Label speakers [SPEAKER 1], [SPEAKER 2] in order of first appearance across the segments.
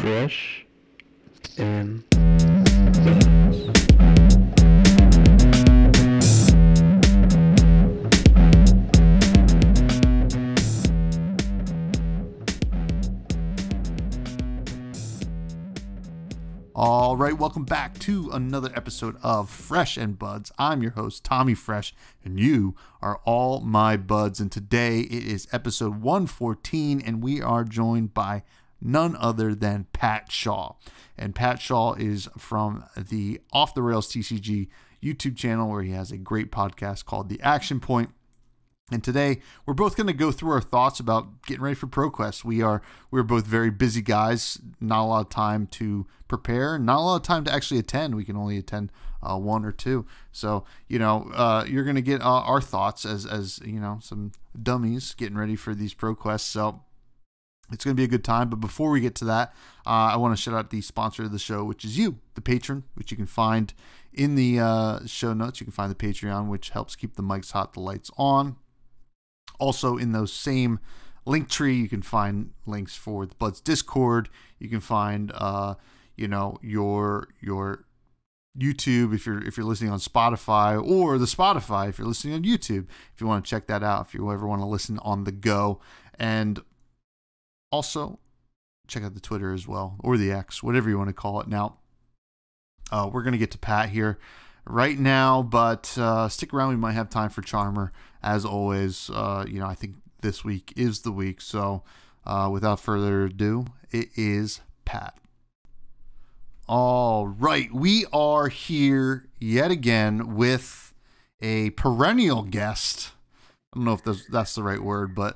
[SPEAKER 1] Fresh and Buds.
[SPEAKER 2] All right, welcome back to another episode of Fresh and Buds. I'm your host, Tommy Fresh, and you are all my buds. And today it is episode 114, and we are joined by none other than Pat Shaw. And Pat Shaw is from the Off the Rails TCG YouTube channel, where he has a great podcast called The Action Point. And today we're both going to go through our thoughts about getting ready for ProQuest. We're both very busy guys, not a lot of time to prepare, not a lot of time to actually attend. We can only attend one or two. So, you're going to get our thoughts as some dummies getting ready for these ProQuests. So it's going to be a good time. But before we get to that, I want to shout out the sponsor of the show, which is you, the patron, which you can find in the show notes. You can find the Patreon, which helps keep the mics hot, the lights on. Also, in those same link tree, you can find links for the Buds Discord. You can find, your YouTube if you're listening on Spotify, or the Spotify if you're listening on YouTube. If you want to check that out, if you ever want to listen on the go, and also check out the Twitter as well, or the X, whatever you want to call it. Now, we're gonna get to Pat here right now, but stick around. We might have time for Charmer. As always, I think this week is the week. So without further ado, it is Pat. All right. We are here yet again with a perennial guest. I don't know if that's the right word, but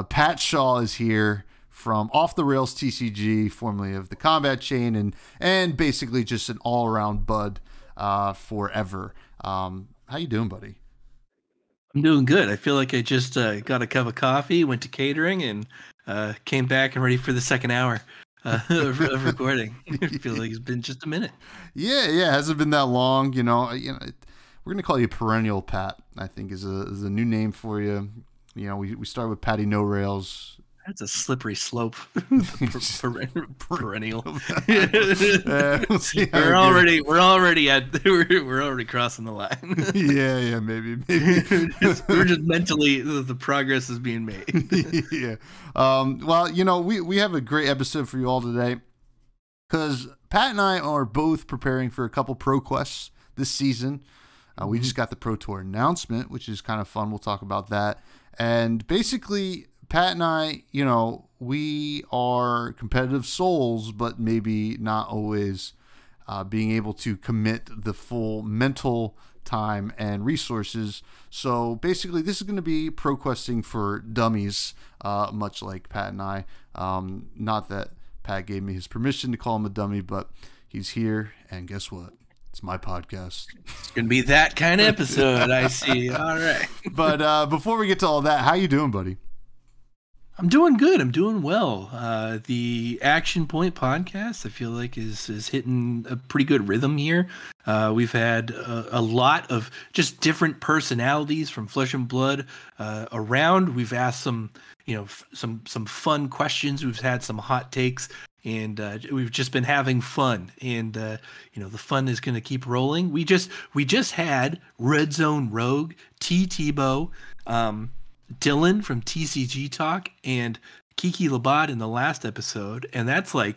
[SPEAKER 2] Pat Shaw is here from Off the Rails TCG, formerly of the Combat Chain, and basically just an all-around bud forever. How you doing, buddy?
[SPEAKER 3] I'm doing good. I feel like I just got a cup of coffee, went to catering, and came back and ready for the second hour of recording. I feel like it's been just a minute.
[SPEAKER 2] Yeah, it hasn't been that long. We're gonna call you Perennial Pat. I think is a new name for you. We start with Patty No Rails.
[SPEAKER 3] That's a slippery slope. Perennial. We're already crossing the line.
[SPEAKER 2] yeah, maybe.
[SPEAKER 3] we're just mentally, the progress is being made.
[SPEAKER 2] Yeah. Well, we have a great episode for you all today, because Pat and I are both preparing for a couple ProQuests this season. We just got the Pro Tour announcement, which is kind of fun. We'll talk about that. And basically, Pat and I, we are competitive souls, but maybe not always being able to commit the full mental time and resources. So basically, this is going to be ProQuesting for dummies, much like Pat and I. Not that Pat gave me his permission to call him a dummy, but he's here, and guess what? It's my podcast.
[SPEAKER 3] It's going to be that kind of episode, I see. All right.
[SPEAKER 2] But before we get to all that, how you doing, buddy?
[SPEAKER 3] I'm doing good. I'm doing well. The Action Point podcast, I feel like, is hitting a pretty good rhythm here. We've had a lot of just different personalities from Flesh and Blood around. We've asked some fun questions. We've had some hot takes, and we've just been having fun. And the fun is going to keep rolling. We just had Red Zone Rogue, Tebow, Dylan from TCG Talk, and Kiki Labat in the last episode, and that's I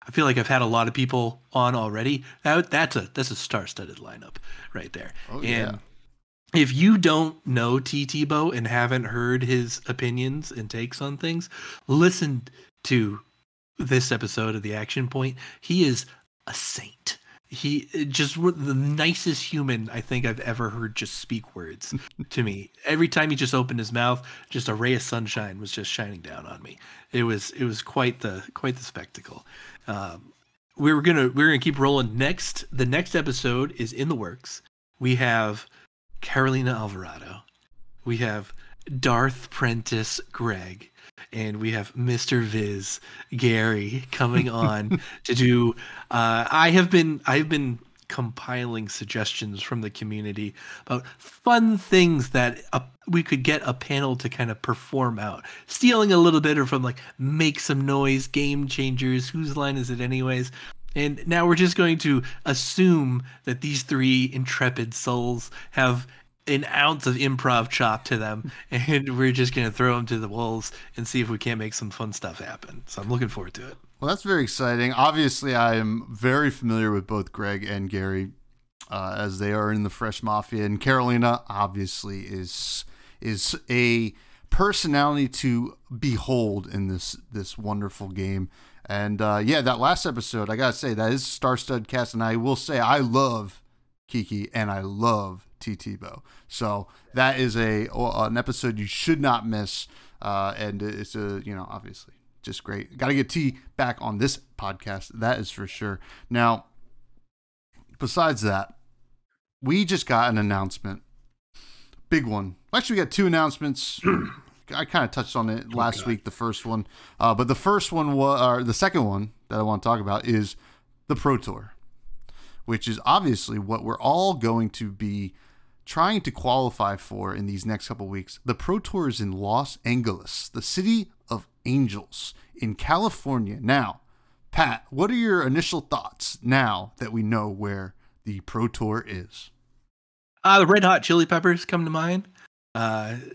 [SPEAKER 3] feel like I've had a lot of people on already. That's a star-studded lineup right there.
[SPEAKER 2] Oh, yeah.
[SPEAKER 3] And if you don't know Tebow and haven't heard his opinions and takes on things, listen to this episode of The Action Point. He is a saint. He just the nicest human I think I've ever heard just speak words to me. Every time he just opened his mouth, just a ray of sunshine was just shining down on me. It was quite the spectacle. We're gonna keep rolling. The next episode is in the works. We have Carolina Alvarado. We have Darth Prentice Greg. And we have Mr. Viz Gary coming on to do. I've been compiling suggestions from the community about fun things that we could get a panel to kind of perform out, stealing a little bit from like Make Some Noise, Game Changers, Whose Line Is It Anyways? And now we're just going to assume that these three intrepid souls have an ounce of improv chop to them, and we're just going to throw them to the wolves and see if we can't make some fun stuff happen. So I'm looking forward to it.
[SPEAKER 2] Well, that's very exciting. Obviously, I am very familiar with both Greg and Gary, as they are in the Fresh Mafia, and Carolina obviously is a personality to behold in this wonderful game. And that last episode, I gotta say, that is star-studded cast, and I will say I love Kiki and I love T-Tebow. So that is an episode you should not miss, and it's obviously just great. Got to get T back on this podcast, that is for sure. Now, besides that, we just got an announcement, big one. Actually, we got two announcements. I kind of touched on it last week, the first one, but the second one that I want to talk about is the Pro Tour, which is obviously what we're all going to be trying to qualify for in these next couple of weeks. The Pro Tour is in Los Angeles, the city of angels in California. Now, Pat, what are your initial thoughts now that we know where the Pro Tour is?
[SPEAKER 3] The Red Hot Chili Peppers come to mind.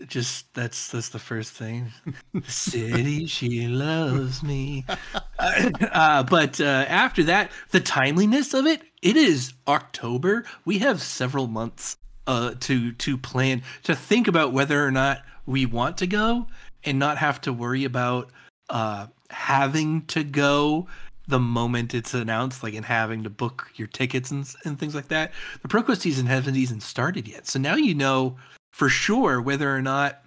[SPEAKER 3] Just that's the first thing. The city, she loves me. But after that, the timeliness of it is October. We have several months to plan, to think about whether or not we want to go and not have to worry about having to go the moment it's announced, like, and having to book your tickets and things like that. The ProQuest season hasn't even started yet, so now you know for sure whether or not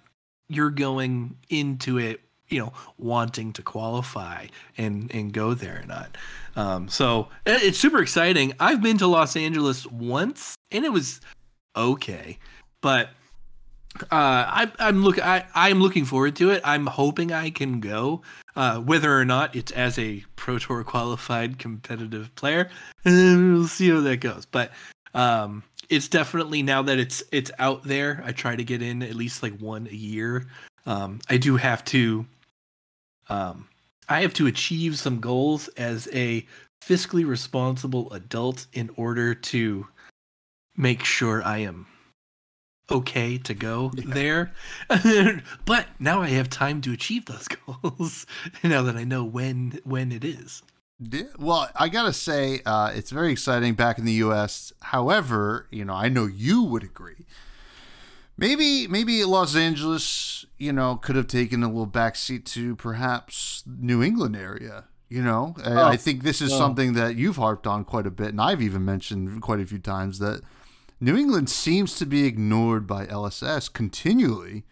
[SPEAKER 3] you're going into it, wanting to qualify and go there or not. So it's super exciting. I've been to Los Angeles once and it was okay, but I'm looking forward to it. I'm hoping I can go, whether or not it's as a Pro Tour qualified competitive player. We'll see how that goes. But it's definitely, now that it's out there, I try to get in at least like one a year. I do have to achieve some goals as a fiscally responsible adult in order to make sure I am okay to go there. But now I have time to achieve those goals now that I know when it is.
[SPEAKER 2] Well, I gotta say, it's very exciting back in the U.S. However, I know you would agree. Maybe Los Angeles, could have taken a little backseat to perhaps New England area. I think this is something that you've harped on quite a bit, and I've even mentioned quite a few times, that New England seems to be ignored by LSS continually.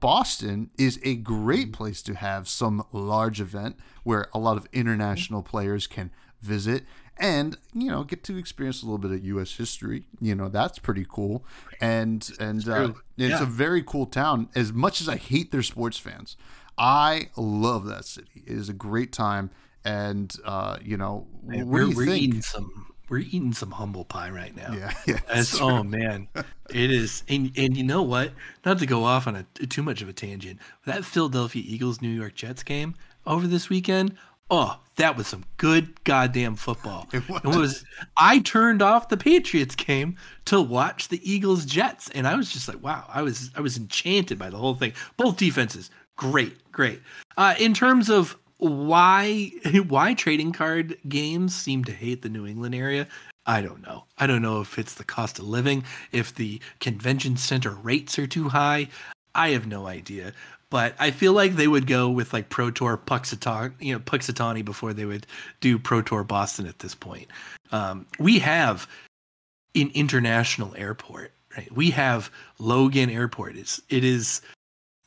[SPEAKER 2] Boston is a great place to have some large event where a lot of international players can visit and, get to experience a little bit of U.S. history. That's pretty cool. And it's a very cool town. As much as I hate their sports fans, I love that city. It is a great time. And, what do you think?
[SPEAKER 3] We're eating some humble pie right now.
[SPEAKER 2] Yeah.
[SPEAKER 3] Oh man, it is. And you know what? Not to go off on too much of a tangent, that Philadelphia Eagles New York Jets game over this weekend. Oh, that was some good goddamn football. It was. I turned off the Patriots game to watch the Eagles Jets, and I was just like, wow. I was enchanted by the whole thing. Both defenses, great. In terms of why trading card games seem to hate the New England area, I don't know if it's the cost of living, if the convention center rates are too high. I have no idea, but I feel like they would go with like Pro Tour Puxatawny before they would do Pro Tour Boston at this point. We have an international airport, right? We have Logan Airport. It is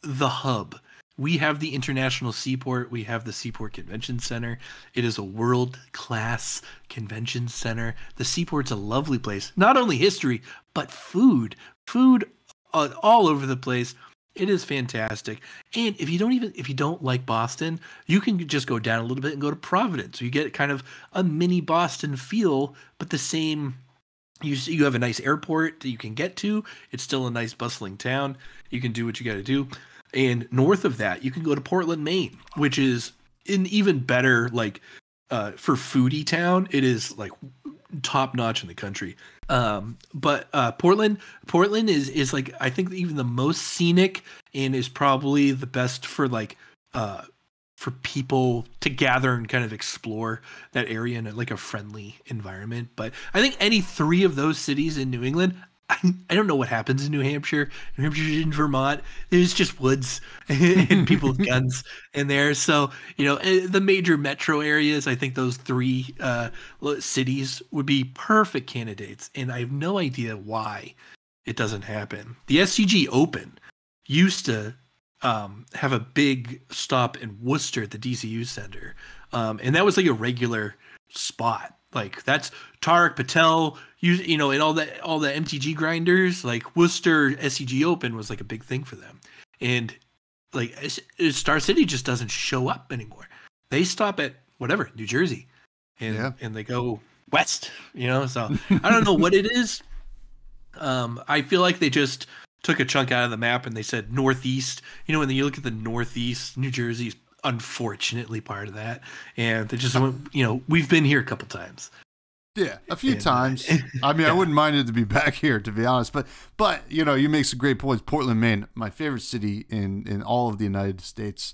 [SPEAKER 3] the hub. We have the International Seaport. We have the Seaport Convention Center. It is a world-class convention center. The Seaport's a lovely place. Not only history, but food. Food all over the place. It is fantastic. And if you don't like Boston, you can just go down a little bit and go to Providence. You get kind of a mini Boston feel, but the same. You have a nice airport that you can get to. It's still a nice bustling town. You can do what you got to do. And north of that, you can go to Portland, Maine, which is an even better for foodie town. It is like top notch in the country. But Portland is like, I think even the most scenic and is probably the best for for people to gather and kind of explore that area in a friendly environment. But I think any three of those cities in New England, I don't know what happens in New Hampshire. New Hampshire and Vermont, there's just woods and people with guns in there. So, the major metro areas, I think those three cities would be perfect candidates. And I have no idea why it doesn't happen. The SCG Open used to have a big stop in Worcester at the DCU Center. And that was like a regular spot. Like that's Tarek Patel, and all the MTG grinders, like Worcester SCG Open was like a big thing for them. And like Star City just doesn't show up anymore. They stop at whatever, New Jersey. And they go west, so I don't know what it is. I feel like they just took a chunk out of the map and they said Northeast. When you look at the Northeast, New Jersey's unfortunately part of that. And they just went, we've been here a couple times.
[SPEAKER 2] Yeah, a few times. I mean, I wouldn't mind it to be back here, to be honest. But you make some great points. Portland, Maine, my favorite city in all of the United States.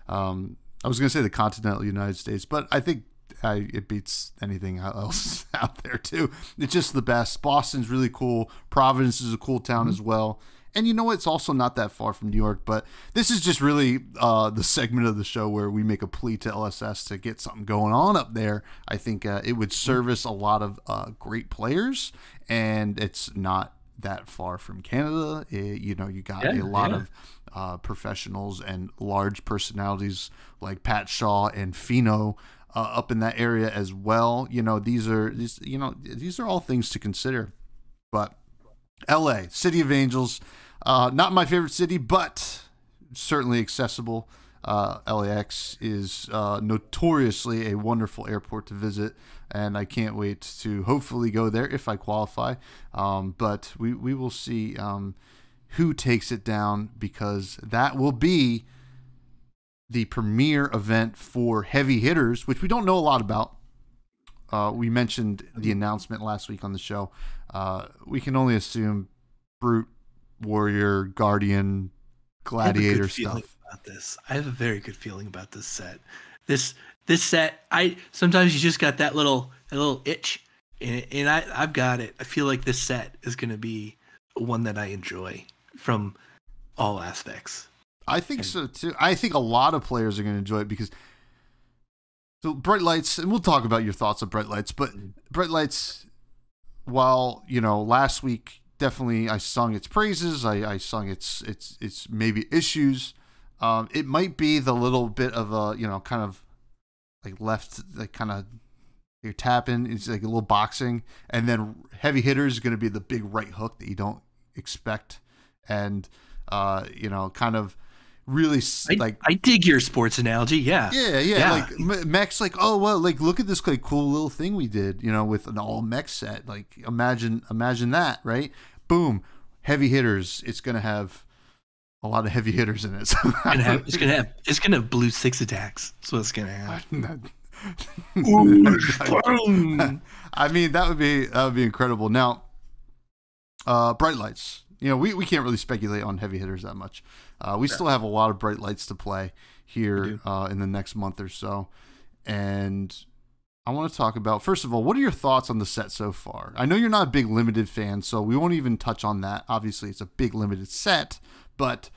[SPEAKER 2] I was going to say the continental United States, but I think it beats anything else out there too. It's just the best. Boston's really cool. Providence is a cool town as well. And it's also not that far from New York, but this is just really the segment of the show where we make a plea to LSS to get something going on up there. I think it would service a lot of great players, and it's not that far from Canada. You got a lot of professionals and large personalities like Pat Shaw and Fino up in that area as well. These are all things to consider. But LA, City of Angels, not my favorite city, but certainly accessible. LAX is notoriously a wonderful airport to visit, and I can't wait to hopefully go there if I qualify. But we will see who takes it down, because that will be the premier event for heavy hitters, which we don't know a lot about. We mentioned the announcement last week on the show. We can only assume Brute, Warrior, Guardian, Gladiator stuff.
[SPEAKER 3] I have a very good feeling about this set. This set, sometimes you just got that little itch, and I've got it. I feel like this set is going to be one that I enjoy from all aspects.
[SPEAKER 2] I think so too. I think a lot of players are going to enjoy it because. So Bright Lights, and we'll talk about your thoughts on Bright Lights, but Bright Lights, while, last week, definitely I sung its praises, I sung its maybe issues, it might be the little bit of a, kind of like left, like kind of, you're tapping, it's like a little boxing, and then heavy hitters is going to be the big right hook that you don't expect, and, kind of, really
[SPEAKER 3] I dig your sports analogy. Yeah.
[SPEAKER 2] Like mechs, like, oh well, like look at this like cool little thing we did, with an all mech set. Like imagine that, right? Boom, heavy hitters. It's gonna have a lot of heavy hitters in it. So
[SPEAKER 3] it's gonna have blue 6 attacks. That's what it's gonna have.
[SPEAKER 2] I mean, that would be incredible. Now, Bright Lights. We can't really speculate on heavy hitters that much. We still have a lot of Bright Lights to play here in the next month or so. And I want to talk about, first of all, what are your thoughts on the set so far? I know you're not a big limited fan, so we won't even touch on that. Obviously, it's a big limited set. But,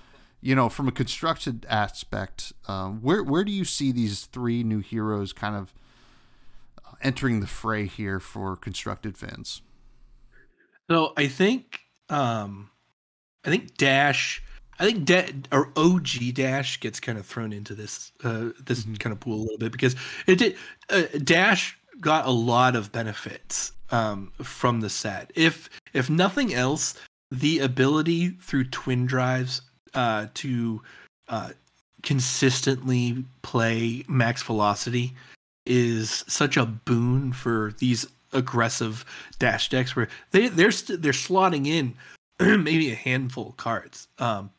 [SPEAKER 2] from a constructed aspect, where do you see these 3 new heroes kind of entering the fray here for constructed fans?
[SPEAKER 3] So I think Dash, or OG Dash gets kind of thrown into this kind of pool a little bit, because Dash got a lot of benefits from the set. If nothing else, the ability through twin drives to consistently play max velocity is such a boon for these aggressive dash decks where they're slotting in maybe a handful of cards,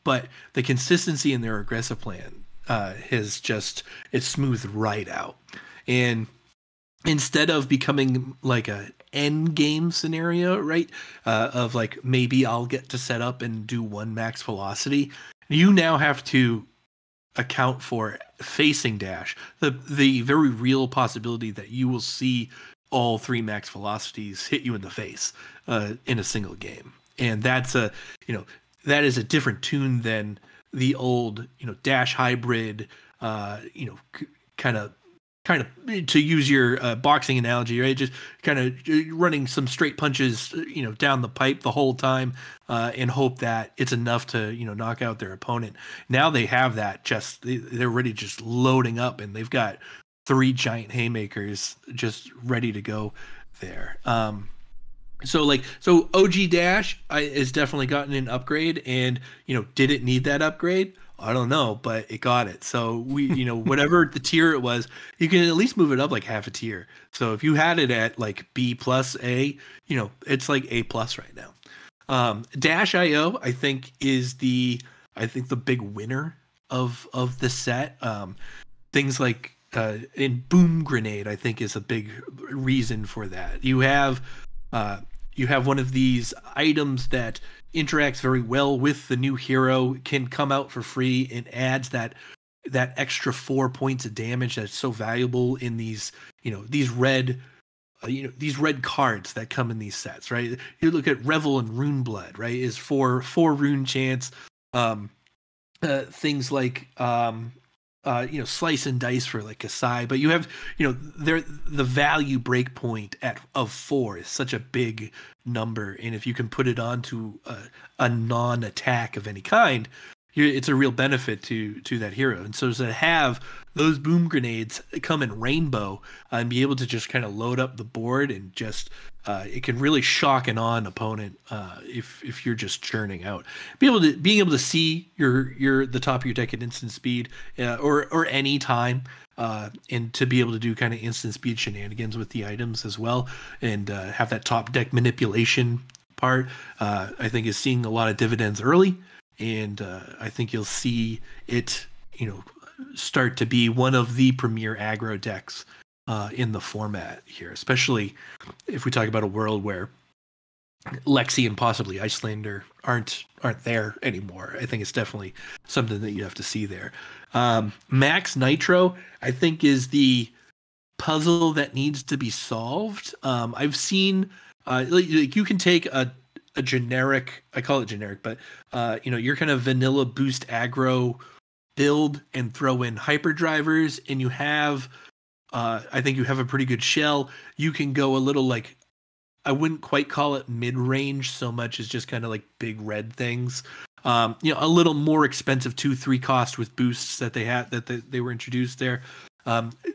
[SPEAKER 3] but the consistency in their aggressive plan has just it's smoothed right out. And instead of becoming like a end game scenario, right, of like maybe I'll get to set up and do one max velocity, you now have to account for facing dash, the very real possibility that you will see all three max velocities hit you in the face in a single game. And that's that is a different tune than the old, dash hybrid, kind of to use your boxing analogy, right? Just kind of running some straight punches, down the pipe the whole time, and hope that it's enough to, knock out their opponent. Now they have that they're ready, just loading up, and they've got 3 giant haymakers just ready to go there. So OG Dash has definitely gotten an upgrade, and did it need that upgrade? I don't know, but it got it. So we, whatever the tier it was, you can at least move it up like half a tier. So if you had it at like B plus A, it's like A plus right now. Dash IO, I think, is the big winner of the set. Things like in Boom Grenade, I think, is a big reason for that. You have one of these items that interacts very well with the new hero, can come out for free, and adds that extra 4 points of damage that's so valuable in these red cards that come in these sets, right? You look at Revel and Rune Blood, right? Is four rune chance. Things like Slice and Dice for like Kasai, but you have the value breakpoint of 4 is such a big number, and if you can put it onto a non-attack of any kind, it's a real benefit to that hero. And so to have those boom grenades come in rainbow and be able to just kind of load up the board and just it can really shock an on opponent if you're just churning out. Being able to see the top of your deck at instant speed or any time, and to be able to do kind of instant speed shenanigans with the items as well, and have that top deck manipulation part, I think is seeing a lot of dividends early, and I think you'll see it start to be one of the premier aggro decks in the format here, especially if we talk about a world where Lexi and possibly Icelander aren't there anymore. I think it's definitely something that you have to see there. Max Nitro, I think, is the puzzle that needs to be solved. I've seen like you can take a generic, I call it generic, but your kind of vanilla boost aggro build and throw in hyperdrivers, and you have I think you have a pretty good shell. You can go a little, like, I wouldn't quite call it mid-range so much as just kind of like big red things. A little more expensive 2-3 cost with boosts that they had that they were introduced there.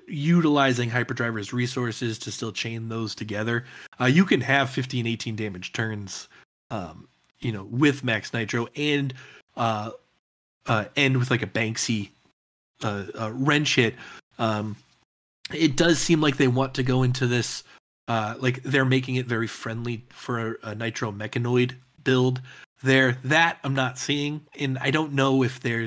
[SPEAKER 3] Utilizing hyperdriver's resources to still chain those together. You can have 15, 18 damage turns, with Max Nitro, and end with like a Banksy wrench hit. It does seem like they want to go into this, like they're making it very friendly for a Nitro Mechanoid build there. That I'm not seeing, and I don't know if we're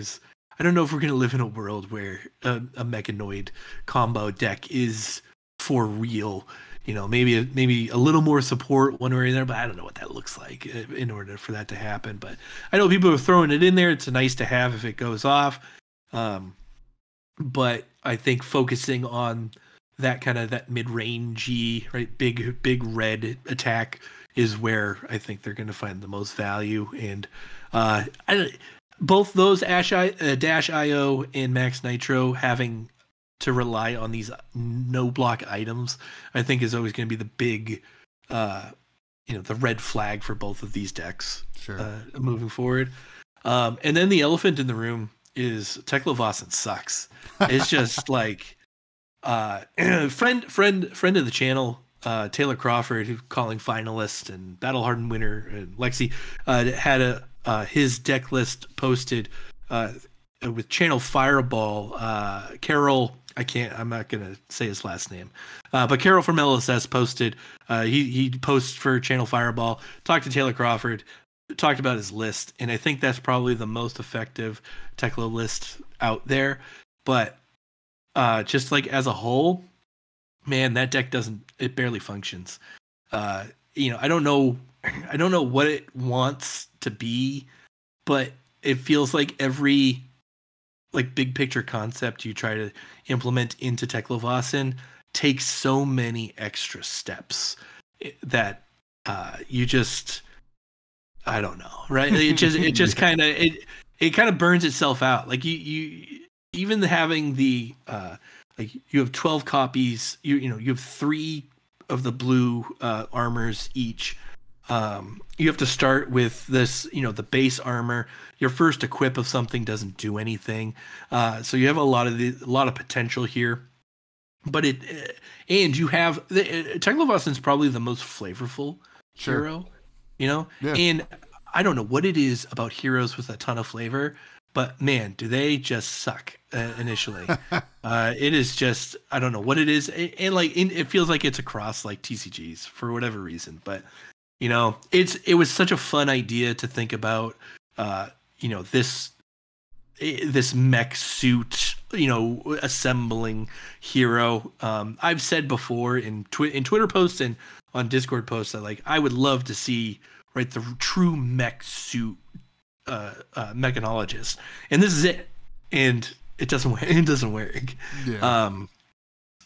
[SPEAKER 3] going to live in a world where a Mechanoid combo deck is for real. Maybe a little more support one way or another, but I don't know what that looks like in order for that to happen. But I know people are throwing it in there. It's nice to have if it goes off. But I think focusing on that mid-rangey, right, big red attack is where I think they're going to find the most value. And both those Dash IO and Max Nitro having to rely on these no block items, I think is always going to be the big, the red flag for both of these decks.
[SPEAKER 2] Sure.
[SPEAKER 3] Moving forward. And then the elephant in the room is Teklovasan sucks. It's just like friend of the channel, Taylor Crawford, who's calling finalist and battle hardened winner, and Lexi had his deck list posted with Channel Fireball. Carol, I'm not gonna say his last name, but Carol from LSS posted. He posts for Channel Fireball. Talked to Taylor Crawford. Talked about his list, and I think that's probably the most effective Teklo list out there. But just like as a whole, man, that deck it barely functions. I don't know what it wants to be, but it feels like every like big picture concept you try to implement into Teklovasin takes so many extra steps that you just, I don't know, right? It just kind of burns itself out. Like you even having the like you have 12 copies, you have 3 of the blue armors each. You have to start with this, the base armor. Your first equip of something doesn't do anything, so you have a lot of potential here. But and you have Teklovasin is probably the most flavorful hero, Yeah. And I don't know what it is about heroes with a ton of flavor, but man, do they just suck initially. It is just, I don't know what it is, and it feels like it's across like TCGs for whatever reason, but it was such a fun idea to think about, this mech suit, assembling hero. I've said before in Twitter posts and on Discord posts that I would love to see the true mech suit mechanologist, and this is it, and it doesn't work. Yeah.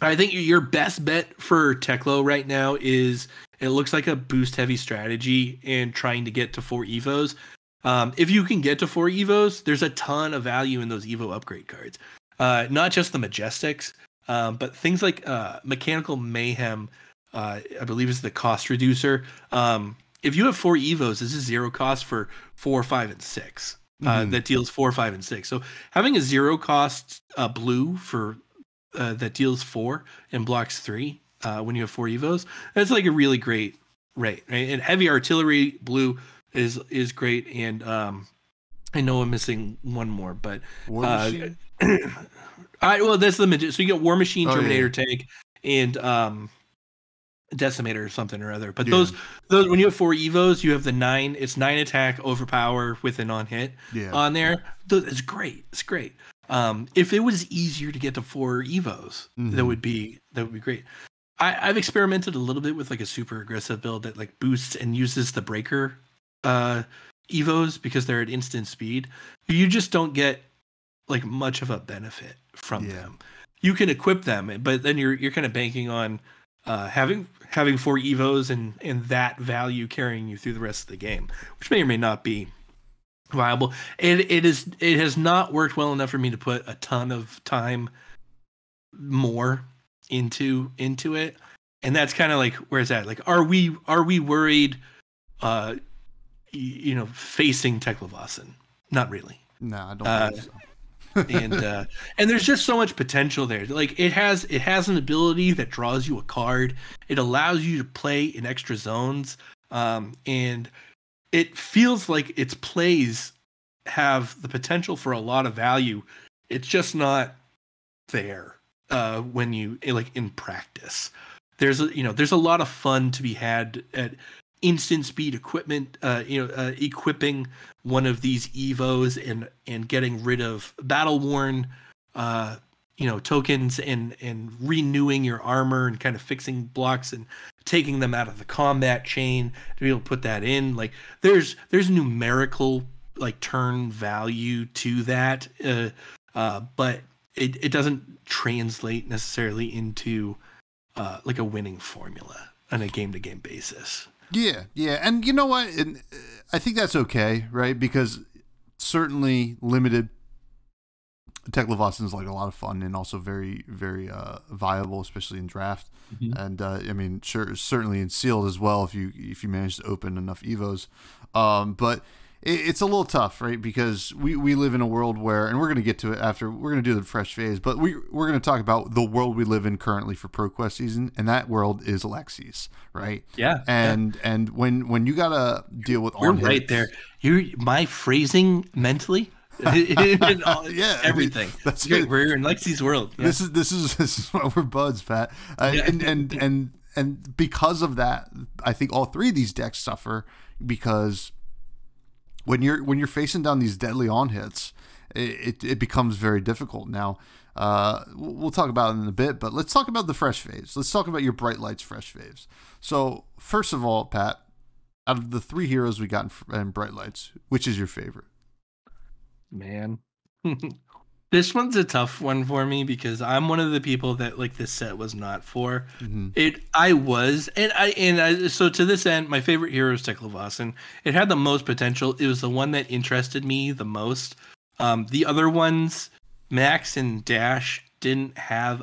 [SPEAKER 3] I think your best bet for Teklo right now is, it looks like a boost heavy strategy and trying to get to 4 Evos. If you can get to 4 Evos, there's a ton of value in those Evo upgrade cards. Not just the Majestics, but things like Mechanical Mayhem, I believe is the cost reducer. If you have 4 Evos, this is 0 cost for 4, 5, and 6. That deals 4, 5, and 6. So having a 0 cost blue for that deals 4 and blocks 3 when you have 4 Evos, that's like a really great rate, right? And heavy artillery blue is great. And I know I'm missing one more, but
[SPEAKER 2] War Machine?
[SPEAKER 3] That's the so you get War Machine, Terminator tank, and Decimator or something or other. But those when you have 4 Evos, you have the 9. It's 9 attack, overpower with an on hit on there. It's great. It's great. If it was easier to get to 4 Evos, that would be great. I've experimented a little bit with a super aggressive build that boosts and uses the breaker Evos because they're at instant speed. You just don't get much of a benefit from them. You can equip them, but then you're kind of banking on having 4 Evos and that value carrying you through the rest of the game, which may or may not be viable. It has not worked well enough for me to put a ton of time more into it, and that's kind of where's that? Are we worried? Facing Teklovasin? Not really.
[SPEAKER 2] No, I don't think so.
[SPEAKER 3] and there's just so much potential there. It has an ability that draws you a card. It allows you to play in extra zones, and it feels like its plays have the potential for a lot of value. It's just not there when you in practice. There's a lot of fun to be had at instant speed equipment, equipping one of these Evos and getting rid of battle worn tokens and renewing your armor and kind of fixing blocks and taking them out of the combat chain to be able to put that in. There's numerical turn value to that, but it doesn't translate necessarily into a winning formula on a game-to-game basis.
[SPEAKER 2] Yeah, and you know what? And I think that's okay, right? Because certainly limited Teklovasin is a lot of fun and also very, very viable, especially in draft. And I mean, certainly in sealed as well if you manage to open enough Evos. But it's a little tough, right? Because we live in a world where, and we're going to get to it after, we're going to do the fresh phase, but we're going to talk about the world we live in currently for ProQuest season, and that world is Alexi's, right?
[SPEAKER 3] Yeah.
[SPEAKER 2] And when you got to deal with
[SPEAKER 3] We're right there. My phrasing mentally,
[SPEAKER 2] yeah,
[SPEAKER 3] everything. That's good. We're in Lexi's world. Yeah.
[SPEAKER 2] This is why we're buds, Pat. And because of that, I think all three of these decks suffer because when you're facing down these deadly on hits, it becomes very difficult. Now, we'll talk about it in a bit, but let's talk about the fresh phase. Let's talk about your Bright Lights fresh phase. So first of all, Pat, out of the three heroes we got in Bright Lights, which is your favorite?
[SPEAKER 3] Man, this one's a tough one for me because I'm one of the people that like this set was not for. Mm-hmm. So to this end, my favorite hero is Tekla. It had the most potential. It was the one that interested me the most. The other ones, Max and Dash, didn't have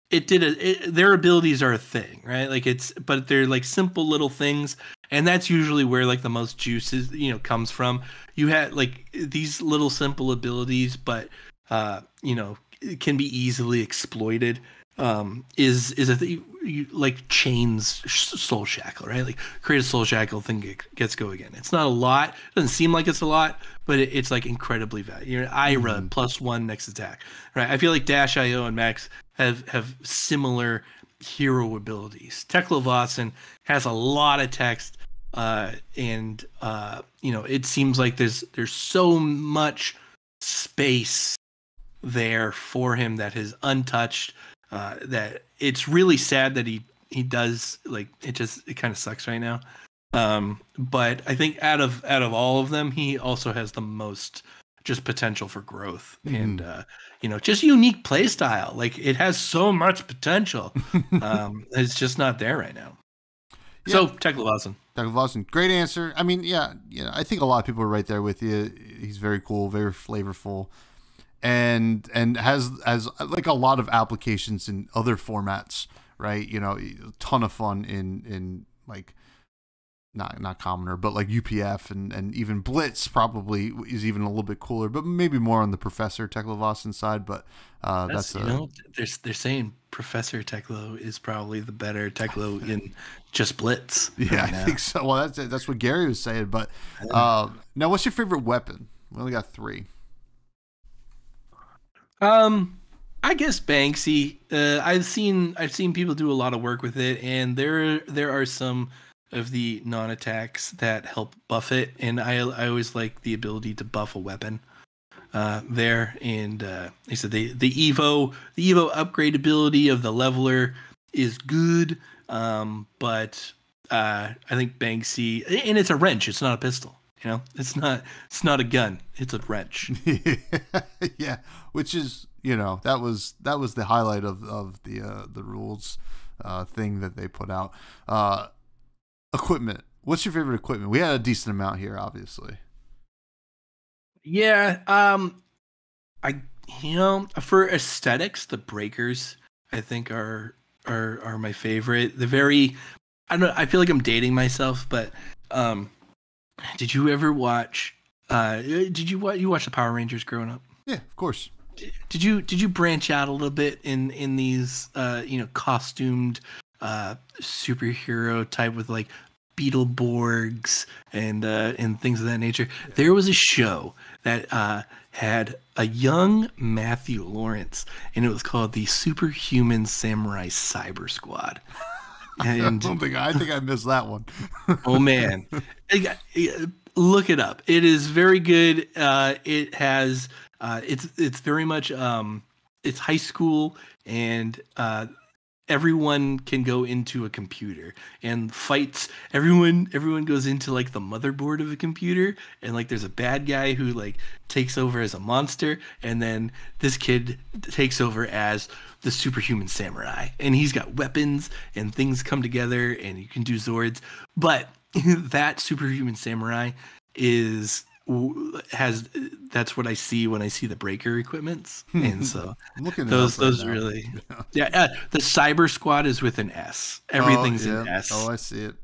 [SPEAKER 3] their abilities are a thing, right? But they're like simple little things, and that's usually where like the most juice is, comes from. You had like these little simple abilities, but it can be easily exploited. Is a thing like Chain's Soul Shackle, right? Like create a Soul Shackle thing gets go again. It's not a lot. It doesn't seem like it's a lot, but it's like incredibly valuable. Ira +1 next attack, right? I feel like Dash IO and Max have similar hero abilities. Tekla has a lot of text, and it seems like there's so much space there for him that is untouched. That it's really sad that he does like it kind of sucks right now. But I think out of all of them, he also has the most just potential for growth and just unique play style. Like it has so much potential. It's just not there right now. Yeah. So Tekla,
[SPEAKER 2] great answer. I mean, I think a lot of people are right there with you. He's very cool, very flavorful. And has like a lot of applications in other formats, right? A ton of fun in like not commoner, but like UPF and even Blitz probably is even a little bit cooler, but maybe more on the Professor Tekla side. But
[SPEAKER 3] they're saying Professor Tekla is probably the better Tekla in just Blitz.
[SPEAKER 2] Yeah, I think so. Well, that's what Gary was saying. But now, what's your favorite weapon? We only got three.
[SPEAKER 3] I guess Banksy. I've seen people do a lot of work with it, and there are some of the non-attacks that help buff it, and I always like the ability to buff a weapon there. And they said the Evo upgrade ability of the leveler is good, but I think Banksy, and it's a wrench. It's not a pistol. It's not a gun. It's a wrench.
[SPEAKER 2] Yeah, which is that was the highlight of the rules thing that they put out. Equipment. What's your favorite equipment? We had a decent amount here, obviously.
[SPEAKER 3] Yeah. For aesthetics, the breakers I think are my favorite. The very, I don't know. I feel like I'm dating myself, but did you ever watch? You watch the Power Rangers growing up?
[SPEAKER 2] Yeah, of course.
[SPEAKER 3] Did you branch out a little bit in these costumed superhero type with like Beetleborgs and things of that nature? Yeah. There was a show that had a young Matthew Lawrence, and it was called the Superhuman Samurai Cyber Squad. And
[SPEAKER 2] I think I missed that one.
[SPEAKER 3] Oh man, look it up. It is very good. It has it's very much it's high school, and everyone can go into a computer and fights. Everyone goes into like the motherboard of a computer, and like there's a bad guy who like takes over as a monster, and then this kid takes over as the superhuman samurai, and he's got weapons and things come together, and you can do Zords. But that superhuman samurai that's what I see when I see the breaker equipments, and so those right really the Cyber Squad is with an S. Everything's an S.
[SPEAKER 2] Oh, I see it.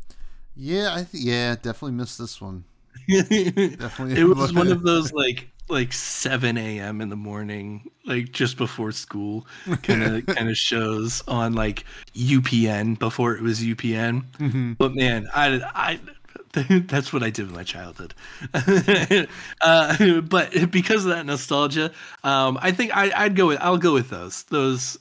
[SPEAKER 2] Yeah, definitely missed this one. Definitely.
[SPEAKER 3] It was one of those like 7 a.m. in the morning, like just before school, kind of shows on like UPN before it was UPN.
[SPEAKER 2] Hmm.
[SPEAKER 3] But man, I that's what I did with my childhood. But because of that nostalgia, I think I'll go with those.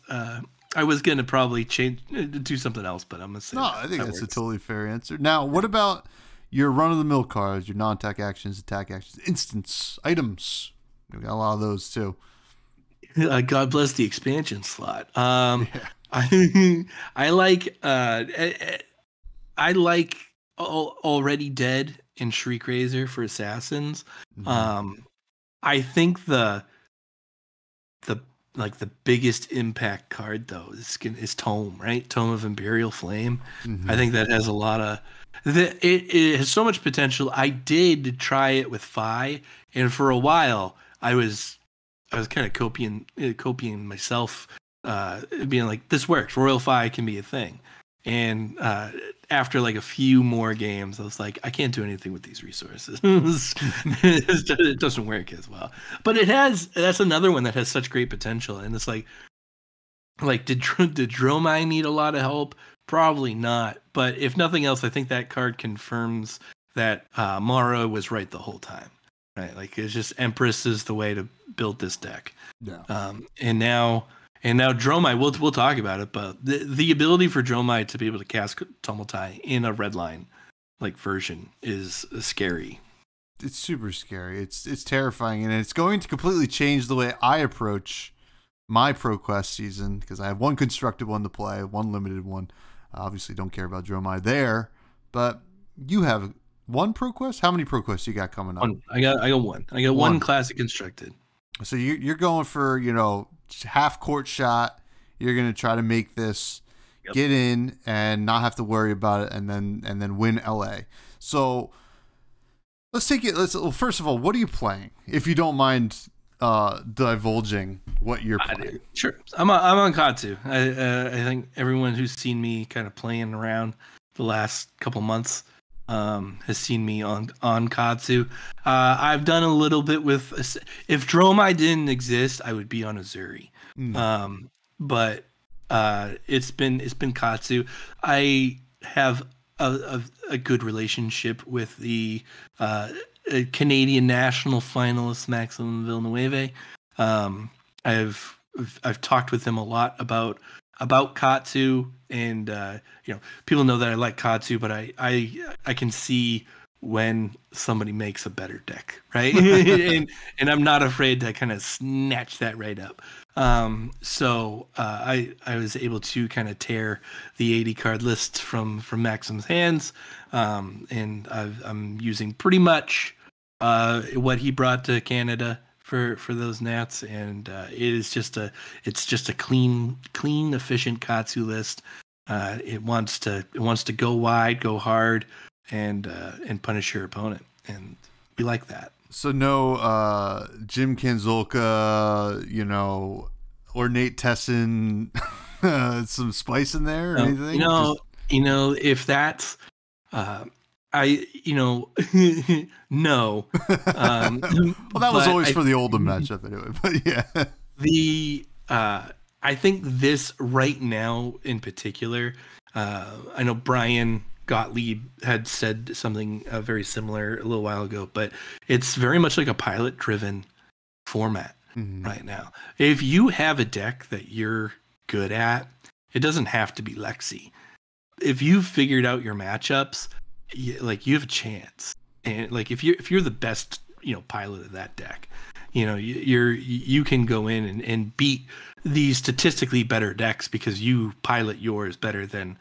[SPEAKER 3] I was gonna probably do something else, but I'm gonna say
[SPEAKER 2] No,
[SPEAKER 3] that.
[SPEAKER 2] I think
[SPEAKER 3] That
[SPEAKER 2] that's a
[SPEAKER 3] works.
[SPEAKER 2] totally fair answer. Now, what about your run-of-the-mill cards, your non-attack actions, attack actions, instance, items? We got a lot of those too.
[SPEAKER 3] God bless the expansion slot.
[SPEAKER 2] Yeah.
[SPEAKER 3] I like I like Already Dead and Shriek Razor for assassins.
[SPEAKER 2] Mhm.
[SPEAKER 3] Um, I think the like the biggest impact card though is Tome, right? Tome of Imperial Flame. I
[SPEAKER 2] Mhm.
[SPEAKER 3] think that has a lot of it has so much potential. I did try it with Fi, and for a while I was kind of copying myself, being like, this works. Royal Fi can be a thing. And after like a few more games, I was like, I can't do anything with these resources. It doesn't work as well. But that's another one that has such great potential. And it's like did Dromai need a lot of help? Probably not. But if nothing else, I think that card confirms that Mara was right the whole time. Right? Like it's just Empress is the way to build this deck.
[SPEAKER 2] Yeah.
[SPEAKER 3] And now Dromai, we'll talk about it, but the ability for Dromai to be able to cast Tumultai in a red line like version is scary.
[SPEAKER 2] It's super scary. It's terrifying, and it's going to completely change the way I approach my ProQuest season because I have one constructed one to play, one limited one. I obviously don't care about Dromai there, but you have one ProQuest. How many ProQuests you got coming up?
[SPEAKER 3] I got one. I got one classic constructed.
[SPEAKER 2] So you're going for half court shot. You're gonna try to make this get in and not have to worry about it, and then win LA. So let's take it. Well, first of all, what are you playing? If you don't mind divulging what you're playing.
[SPEAKER 3] Sure, I'm on Katsu. I think everyone who's seen me kind of playing around the last couple months has seen me on Katsu. I've done a little bit with. If Dromai didn't exist, I would be on Azuri. But it's been Katsu. I have a good relationship with the Canadian national finalist Maximum Villeneuve. I've talked with him a lot about Katsu, and people know that I like Katsu, but I can see when somebody makes a better deck, right? and I'm not afraid to kind of snatch that right up. So I was able to kind of tear the 80 card list from Maxim's hands, and I'm using pretty much what he brought to Canada for those Nats, and it's just a clean, efficient Katsu list. It wants to go wide, go hard, and punish your opponent, and we like that.
[SPEAKER 2] So no Jim Kanzolka, or Nate Tesson, some spice in there or anything?
[SPEAKER 3] If that's no.
[SPEAKER 2] Well, that was always for the Oldham matchup anyway. But yeah,
[SPEAKER 3] I think this right now in particular, I know Brian Gottlieb had said something very similar a little while ago, but it's very much like a pilot-driven format right now. If you have a deck that you're good at, it doesn't have to be Lexi. If you've figured out your matchups, you have a chance. And like if you're the best pilot of that deck, you can go in and beat these statistically better decks because you pilot yours better than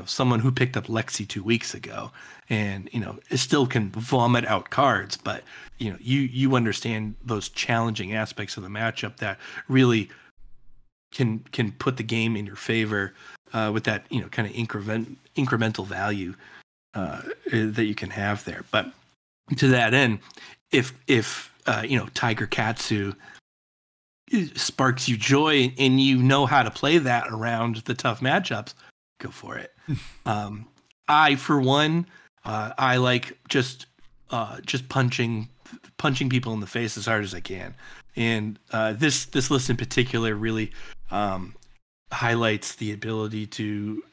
[SPEAKER 3] someone who picked up Lexi 2 weeks ago, and it still can vomit out cards, but you understand those challenging aspects of the matchup that really can put the game in your favor with that kind of incremental value that you can have there. But to that end, if Tiger Katsu sparks you joy and you know how to play that around the tough matchups, go for it. I, for one, I like just just punching people in the face as hard as I can. And this list in particular really highlights the ability to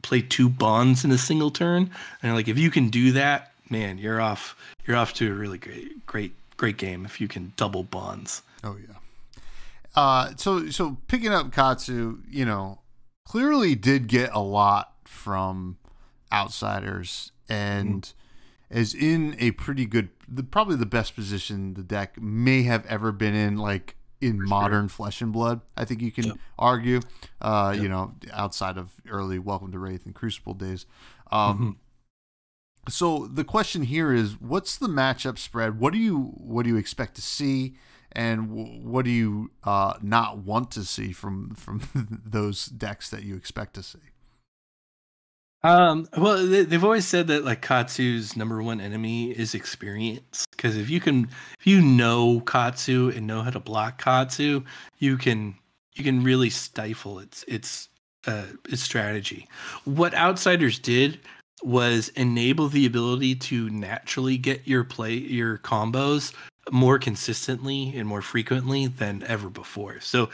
[SPEAKER 3] play 2 bonds in a single turn. And like if you can do that, man, you're off to a really great game if you can double bonds.
[SPEAKER 2] Oh yeah. So picking up Katsu, clearly did get a lot from outsiders and is in a pretty good, probably the best position the deck may have ever been in, like in modern Flesh and Blood. I think you can argue, outside of early Welcome to Wraith and Crucible days. So the question here is, what's the matchup spread? What do you expect to see, and what do you not want to see from those decks that you expect to see?
[SPEAKER 3] Well, they've always said that like Katsu's number one enemy is experience, because if you know Katsu and know how to block Katsu, you can really stifle its strategy. What outsiders did was enable the ability to naturally get your combos more consistently and more frequently than ever before. So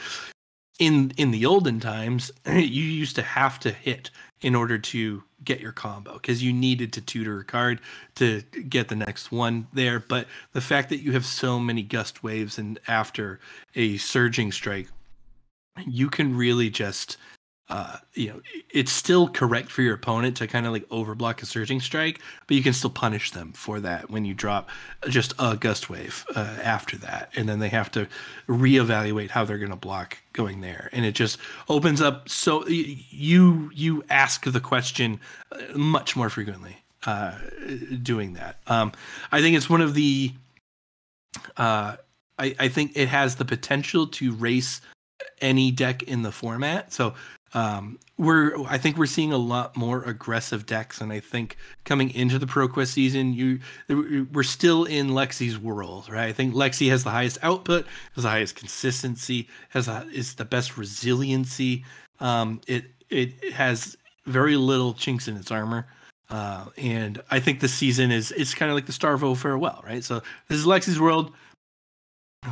[SPEAKER 3] in the olden times, you used to have to hit in order to get your combo, because you needed to tutor a card to get the next one there. But the fact that you have so many gust waves and after a surging strike, you can really just it's still correct for your opponent to kind of like overblock a surging strike, but you can still punish them for that when you drop just a gust wave after that, and then they have to reevaluate how they're going to block going there, and it just opens up. So you ask the question much more frequently doing that. I think it's one of the I think it has the potential to race any deck in the format. So I think we're seeing a lot more aggressive decks, and I think coming into the ProQuest season, we're still in Lexi's world, right? I think Lexi has the highest output, has the highest consistency, is the best resiliency. It has very little chinks in its armor, and I think this season it's kind of like the Starvo farewell, right? So this is Lexi's world.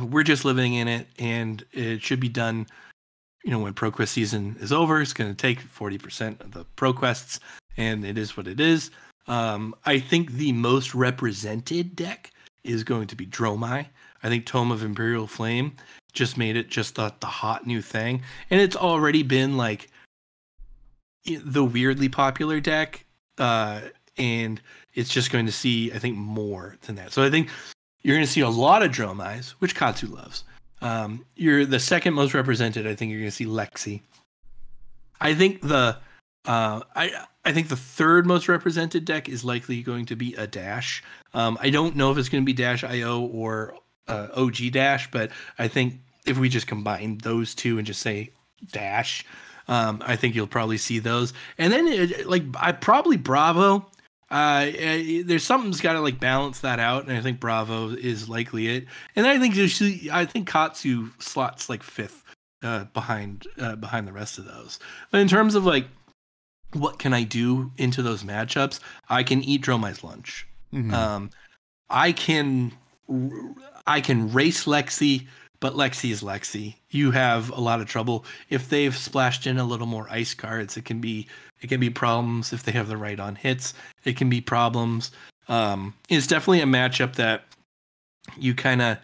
[SPEAKER 3] We're just living in it, and it should be done. When ProQuest season is over, it's going to take 40% of the ProQuests, and it is what it is. I think the most represented deck is going to be Dromai. I think Tome of Imperial Flame just made it just the hot new thing, and it's already been like the weirdly popular deck, and it's just going to see, I think, more than that. So I think you're going to see a lot of Dromais, which Katsu loves. You're the second most represented. I think you're going to see Lexi. I think I think the third most represented deck is likely going to be a Dash. I don't know if it's going to be Dash IO or OG Dash, but I think if we just combine those two and just say Dash, I think you'll probably see those. And then probably Bravo. There's something's got to like balance that out, and I think Bravo is likely it. And then I think Katsu slots like fifth behind the rest of those. But in terms of like what can I do into those matchups, I can eat Dromai's lunch. Mm-hmm. I can race Lexi, but Lexi is Lexi. You have a lot of trouble if they've splashed in a little more ice cards. It can be problems if they have the right on hits. It can be problems. It's definitely a matchup that you kind of.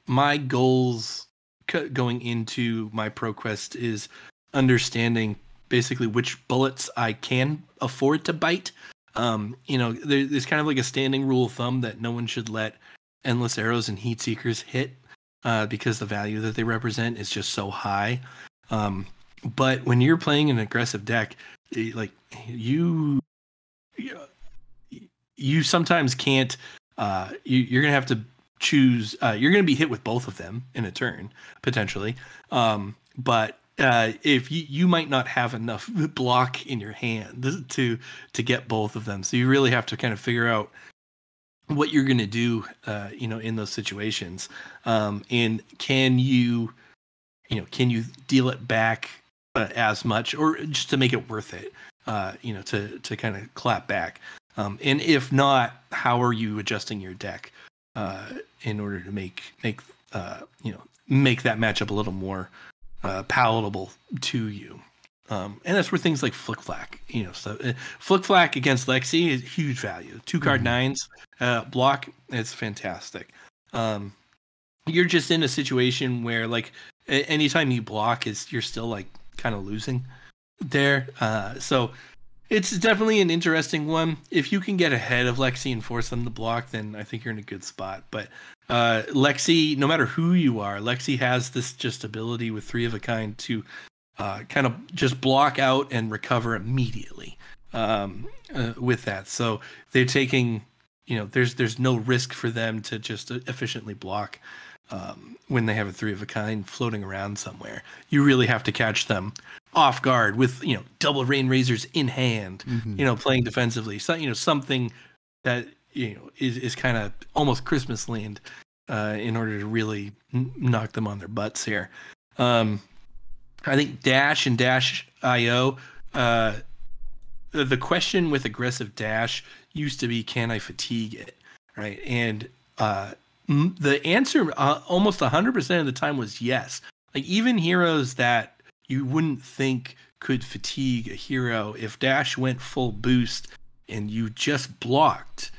[SPEAKER 3] My goals going into my ProQuest is understanding basically which bullets I can afford to bite. There's kind of like a standing rule of thumb that no one should let Endless Arrows and Heat Seekers hit because the value that they represent is just so high. But when you're playing an aggressive deck, like you sometimes can't. You're gonna have to choose. You're gonna be hit with both of them in a turn potentially. But if you might not have enough block in your hand to get both of them, so you really have to kind of figure out what you're gonna do. In those situations, and can you deal it back as much, or just to make it worth it, to kind of clap back. And if not, how are you adjusting your deck in order to make that matchup a little more palatable to you? And that's where things like Flick Flack, Flick Flack against Lexi is huge value. 2-card nines, block, it's fantastic. You're just in a situation where like anytime you block you're still like kind of losing there. So it's definitely an interesting one. If you can get ahead of Lexi and force them to block, then I think you're in a good spot. But Lexi, no matter who you are, Lexi has this just ability with 3 of a kind to kind of just block out and recover immediately with that. So they're taking, there's no risk for them to just efficiently block when they have a 3 of a kind floating around somewhere. You really have to catch them off guard with, double rain razors in hand, playing defensively. So, something that, is kind of almost Christmas land in order to really knock them on their butts here. I think Dash and Dash IO, the question with aggressive Dash used to be, can I fatigue it? Right. And the answer almost 100% of the time was yes. Like even heroes that you wouldn't think could fatigue a hero, if Dash went full boost and you just blocked,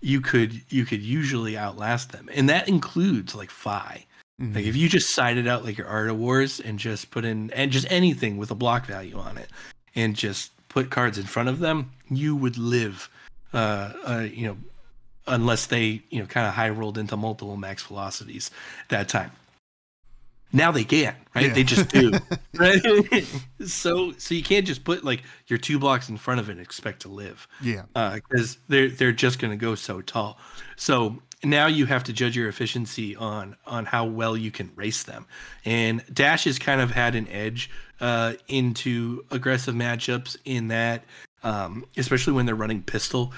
[SPEAKER 3] you could usually outlast them. And that includes like Fi. Like if you just sided out like your Art of Wars and just put in and just anything with a block value on it and just put cards in front of them, you would live, unless they, kind of high rolled into multiple max velocities that time. Now they can't, right? Yeah. They just do, right? So you can't just put like your 2 blocks in front of it and expect to live. Yeah. Because they're just going to go so tall. So now you have to judge your efficiency on how well you can race them. And Dash has kind of had an edge into aggressive matchups in that, especially when they're running pistol,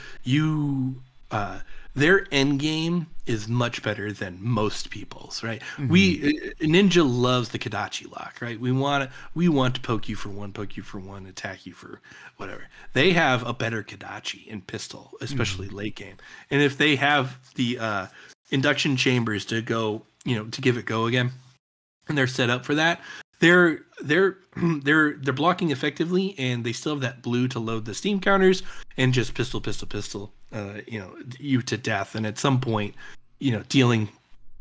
[SPEAKER 3] their end game is much better than most people's, right? Ninja loves the Kodachi lock, right? We want to poke you for one, attack you for whatever. They have a better Kodachi in pistol, especially late game. And if they have the induction chambers to go, to give it go again, and they're set up for that, they're blocking effectively, and they still have that blue to load the steam counters and just pistol, you to death. And at some point, dealing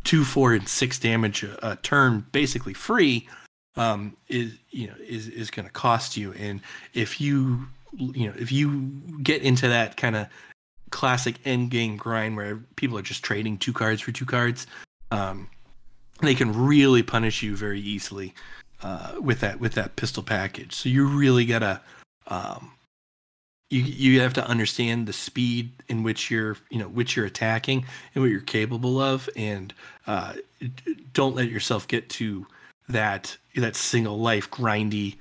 [SPEAKER 3] 2, 4, and 6 damage a turn basically free is going to cost you. And if you get into that kind of classic end game grind where people are just trading 2 cards for 2 cards, they can really punish you very easily with that pistol package. So you really gotta you have to understand the speed in which you're attacking and what you're capable of, and don't let yourself get to that single life grindy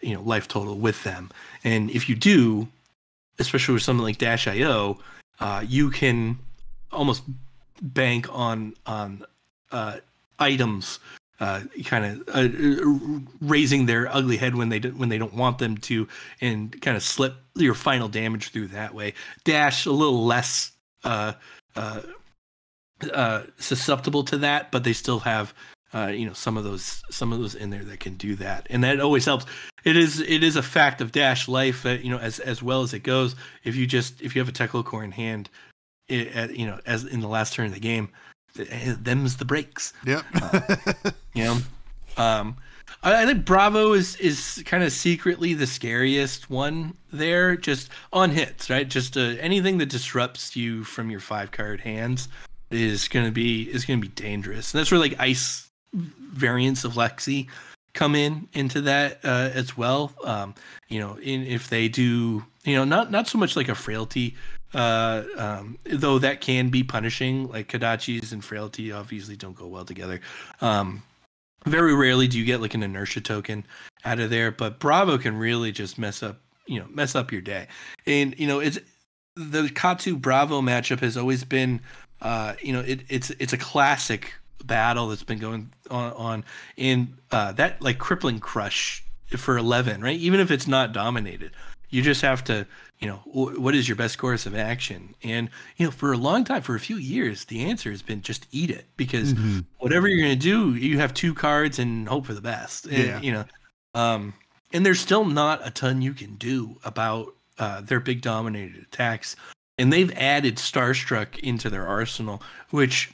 [SPEAKER 3] life total with them. And if you do, especially with something like Dash IO, you can almost bank on items kind of raising their ugly head when they don't want them to, and kind of slip your final damage through that way. Dash a little less susceptible to that, but they still have some of those in there that can do that, and that always helps. It is a fact of Dash life that as well as it goes. If you have a Teklo core in hand, as in the last turn of the game, them's the breaks. Yep. I think Bravo is kind of secretly the scariest one there, just on hits, right? Just anything that disrupts you from your 5-card hands is gonna be dangerous. And that's where like ice variants of Lexi come into that as well. If they do, not so much like a frailty. Though that can be punishing, like Kodachis and frailty obviously don't go well together. Very rarely do you get like an inertia token out of there, but Bravo can really just mess up your day. And it's the Katsu Bravo matchup has always been it's a classic battle that's been going on in that like crippling crush for 11, right? Even if it's not dominated, You just have to, what is your best course of action? And, for a long time, for a few years, the answer has been just eat it, because whatever you're going to do, you have 2 cards and hope for the best. And, and there's still not a ton you can do about their big dominated attacks. And they've added Starstruck into their arsenal, which,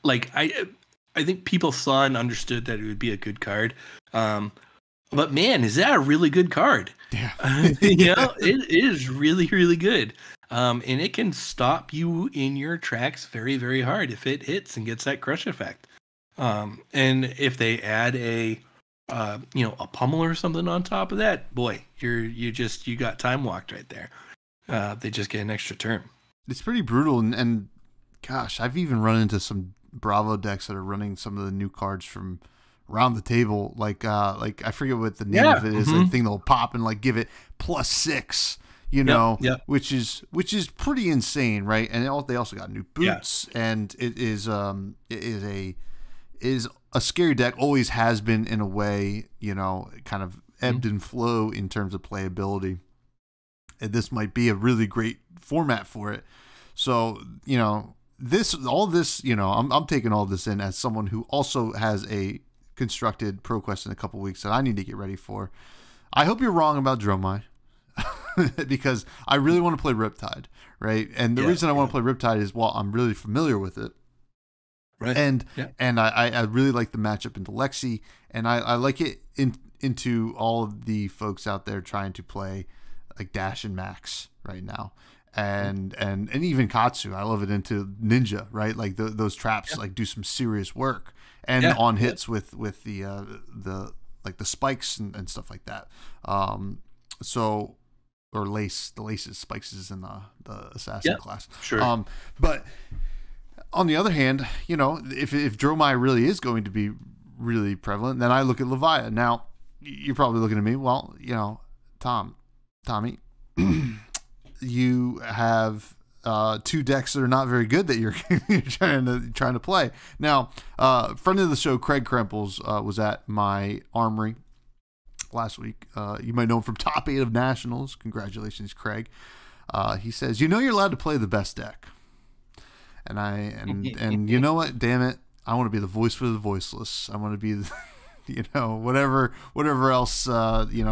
[SPEAKER 3] like, I think people saw and understood that it would be a good card. But man, is that a really good card?
[SPEAKER 2] Yeah.
[SPEAKER 3] It is really, really good. And it can stop you in your tracks very, very hard if it hits and gets that crush effect. And if they add a pummel or something on top of that, boy, you got time walked right there. They just get an extra turn.
[SPEAKER 2] It's pretty brutal, and gosh, I've even run into some Bravo decks that are running some of the new cards from around the table, like I forget what the name of it is, like thing that'll pop and like give it +6, which is pretty insane, right? And they also got new boots, and it is a scary deck, always has been in a way, kind of ebbed and flow in terms of playability. And this might be a really great format for it. So, I'm taking all this in as someone who also has a constructed ProQuest in a couple weeks that I need to get ready for. I hope you're wrong about Dromai, because I really want to play Riptide, right? And the reason I want to play Riptide is, well, I'm really familiar with it. Right. And I really like the matchup into Lexi, and I like it into all of the folks out there trying to play like Dash and Max right now. And even Katsu, I love it into Ninja, right? Like those traps like do some serious work, and on hits with the like the spikes and stuff like that. Or laces, spikes is in the assassin class.
[SPEAKER 3] Sure.
[SPEAKER 2] But on the other hand, if Dromai really is going to be really prevalent, then I look at Levia. Now you're probably looking at me. Well, Tommy. You have 2 decks that are not very good that you're trying to play. Now, friend of the show, Craig Krempels, was at my armory last week. You might know him from Top 8 of Nationals. Congratulations, Craig. He says, you're allowed to play the best deck. And you know what? Damn it. I want to be the voice for the voiceless. I want to be whatever else,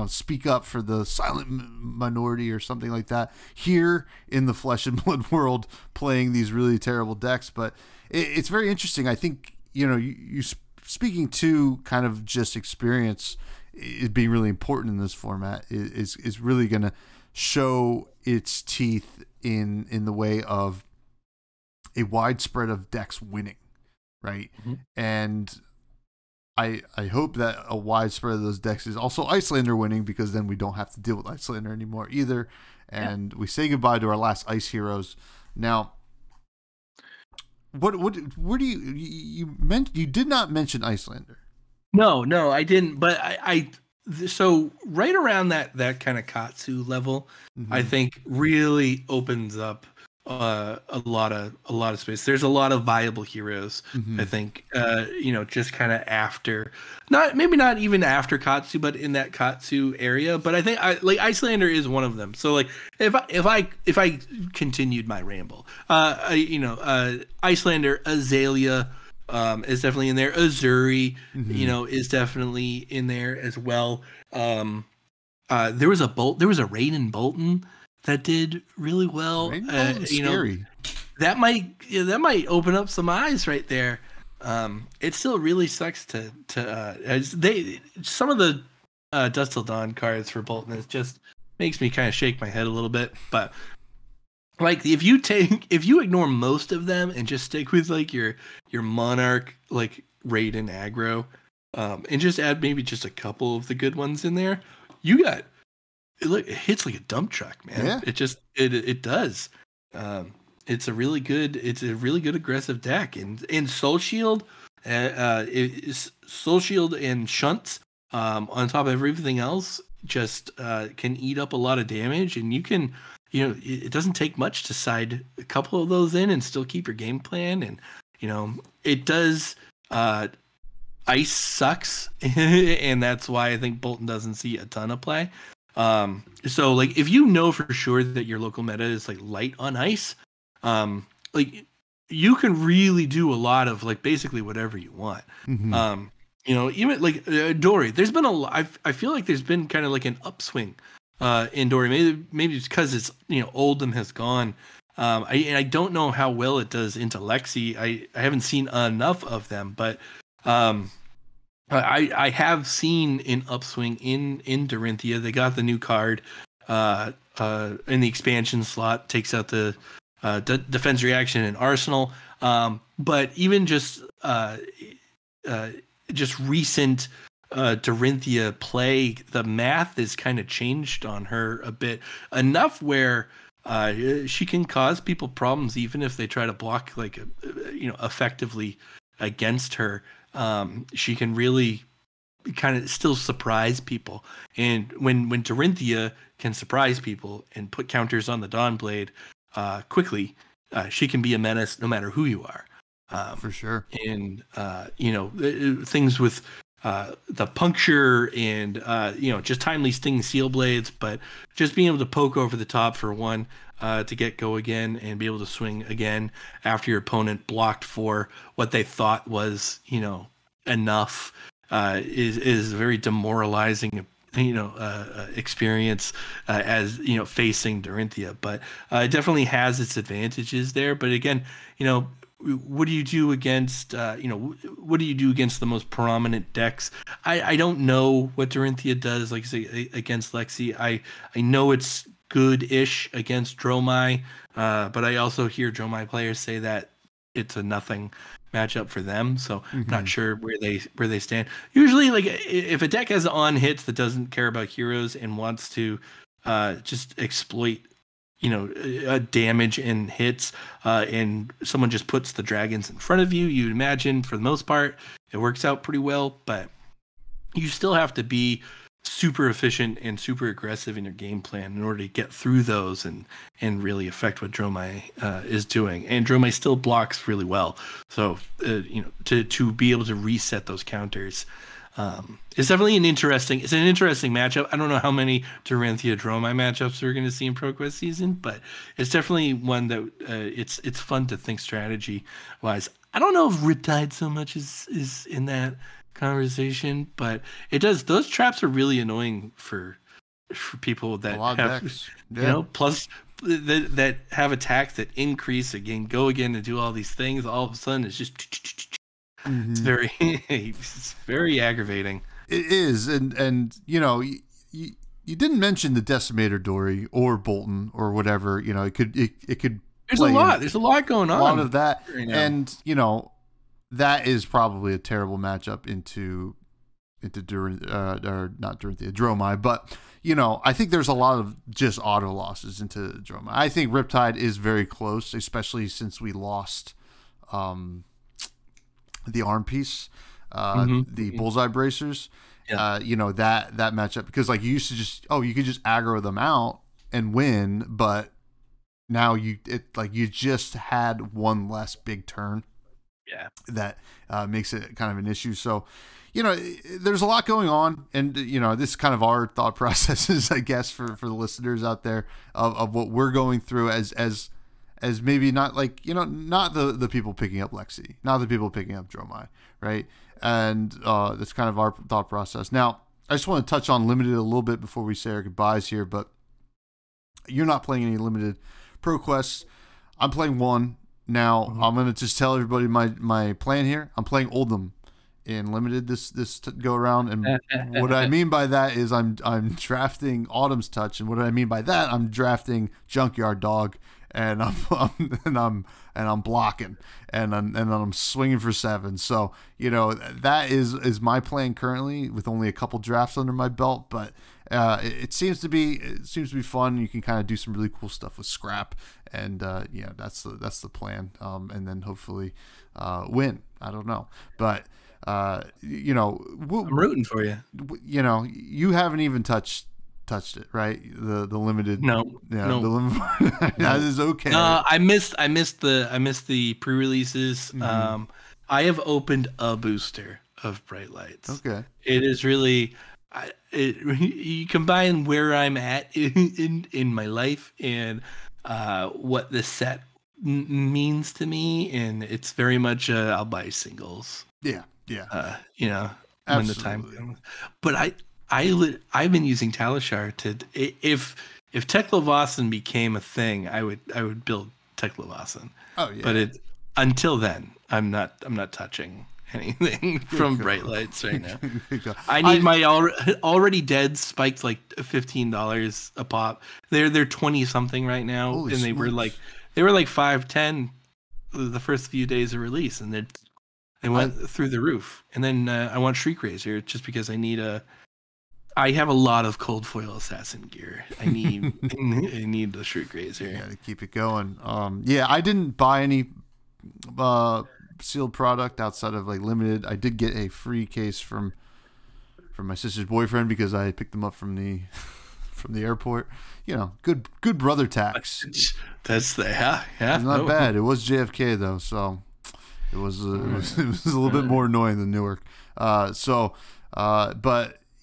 [SPEAKER 2] speak up for the silent minority or something like that here in the Flesh and Blood world, playing these really terrible decks. But it's very interesting. I think, you speaking to kind of just experience is being really important in this format is really going to show its teeth in the way of a widespread of decks winning. Right. And I hope that a widespread of those decks is also Icelander winning, because then we don't have to deal with Icelander anymore either. And we say goodbye to our last Ice heroes. Now, where do you did not mention Icelander?
[SPEAKER 3] No, I didn't. But so right around that kind of Katsu level, I think really opens up a lot of space. There's a lot of viable heroes. I think just kind of after, maybe not even after Katsu, but in that Katsu area. But I think Icelander is one of them. So like if I continued my ramble, Icelander, Azalea is definitely in there. Azuri, is definitely in there as well. There was a Raiden Bolton that did really well.
[SPEAKER 2] Scary.
[SPEAKER 3] That might open up some eyes right there. It still really sucks to some of the Dust Till Dawn cards for Bolton. It just makes me kind of shake my head a little bit. But like if you ignore most of them and just stick with like your Monarch, like Raiden aggro, and just add maybe just a couple of the good ones in there, you got. It hits like a dump truck, man. Yeah. It does. It's a really good aggressive deck, and Soul Shield, Soul Shield and Shunts, on top of everything else, just can eat up a lot of damage, and you can, it doesn't take much to side a couple of those in and still keep your game plan, and it does. Ice sucks, and that's why I think Bolton doesn't see a ton of play. So like if you know for sure that your local meta is like light on ice, like you can really do a lot of like basically whatever you want.
[SPEAKER 2] Mhm.
[SPEAKER 3] Even like Dory, there's been a lot. I feel like there's been kind of like an upswing in Dory. Maybe it's because it's Oldham has gone. I don't know how well it does into Lexi. I haven't seen enough of them, but I have seen an upswing in Dorinthia. They got the new card in the expansion slot, takes out the defense reaction in Arsenal. But even just recent Dorinthia play, the math is kind of changed on her a bit enough where she can cause people problems even if they try to block like effectively against her. She can really kind of still surprise people, and when Dorinthia can surprise people and put counters on the Dawnblade quickly, she can be a menace no matter who you are.
[SPEAKER 2] For sure.
[SPEAKER 3] And things with the puncture and just timely stinging seal blades, but just being able to poke over the top for one to get go again and be able to swing again after your opponent blocked for what they thought was enough is very demoralizing experience as facing Dorinthia. But it definitely has its advantages there. But again, what do you do against what do you do against the most prominent decks? I don't know what Dorinthia does, like I say, against Lexi. I know it's good-ish against Dromai, but I also hear Dromai players say that it's a nothing matchup for them, so not sure where they stand. Usually, like if a deck has on hits that doesn't care about heroes and wants to just exploit damage and hits, and someone just puts the dragons in front of you, you'd imagine for the most part it works out pretty well, but you still have to be super efficient and super aggressive in your game plan in order to get through those and really affect what Dromai is doing. And Dromai still blocks really well, so to be able to reset those counters it's definitely an interesting matchup. I don't know how many Dorinthia Dromai matchups we're going to see in ProQuest season, but it's definitely one that it's fun to think strategy wise. I don't know if Riptide so much is in that conversation, but it does. Those traps are really annoying for people that have plus that have attacks that increase again, go again, and do all these things. All of a sudden, it's just it's very aggravating.
[SPEAKER 2] It is, and you didn't mention the Decimator Dory or Bolton or whatever. It could.
[SPEAKER 3] There's a lot. There's a lot going on.
[SPEAKER 2] A lot of that, right, and that is probably a terrible matchup into Dromai, but I think there's a lot of just auto losses into Dromai. I think Riptide is very close, especially since we lost the arm piece, the bullseye bracers. Yeah. That matchup, because like you used to you could just aggro them out and win, but now you just had one less big turn.
[SPEAKER 3] Yeah,
[SPEAKER 2] that makes it kind of an issue. So, there's a lot going on, and this is kind of our thought processes, I guess, for the listeners out there of what we're going through as maybe not like not the people picking up Lexi, not the people picking up Dromai, right? And that's kind of our thought process. Now, I just want to touch on limited a little bit before we say our goodbyes here, but you're not playing any limited ProQuest. I'm playing one. Now, I'm going to just tell everybody my plan here. I'm playing Oldham in limited this go around, and what I mean by that is I'm drafting Autumn's Touch, and what I mean by that, I'm drafting Junkyard Dog, and I'm blocking, and I'm swinging for 7. So that is my plan currently, with only a couple drafts under my belt, but it seems to be fun. You can kind of do some really cool stuff with scrap, and that's the plan. And then hopefully win. I don't know, but I'm
[SPEAKER 3] rooting for you.
[SPEAKER 2] You haven't even touched it, right? The limited.
[SPEAKER 3] No.
[SPEAKER 2] The limited. That is okay.
[SPEAKER 3] I missed the pre-releases. I have opened a booster of Bright Lights.
[SPEAKER 2] Okay.
[SPEAKER 3] It is really. you combine where I'm at in my life and what this set means to me, and it's very much I'll buy singles.
[SPEAKER 2] Yeah.
[SPEAKER 3] You know, when the time
[SPEAKER 2] Absolutely.
[SPEAKER 3] comes. But I've been using Talishar to if Teklovasan became a thing, I would build Teklovasan.
[SPEAKER 2] Oh yeah.
[SPEAKER 3] But until then, I'm not touching anything from Bright Lights right now. I need my already dead spiked like $15 a pop. They're 20 something right now.
[SPEAKER 2] Holy
[SPEAKER 3] and
[SPEAKER 2] smokes.
[SPEAKER 3] they were like 5-10 the first few days of release, and they went through the roof. And then I want Shriek Razor just because I have a lot of cold foil assassin gear. I need the Shriek Razor.
[SPEAKER 2] Yeah, to keep it going. I didn't buy any sealed product outside of like limited. I did get a free case from my sister's boyfriend because I picked them up from the airport. You know, good brother tax.
[SPEAKER 3] That's yeah.
[SPEAKER 2] It's not bad. It was JFK though, so it was a little bit more annoying than Newark. But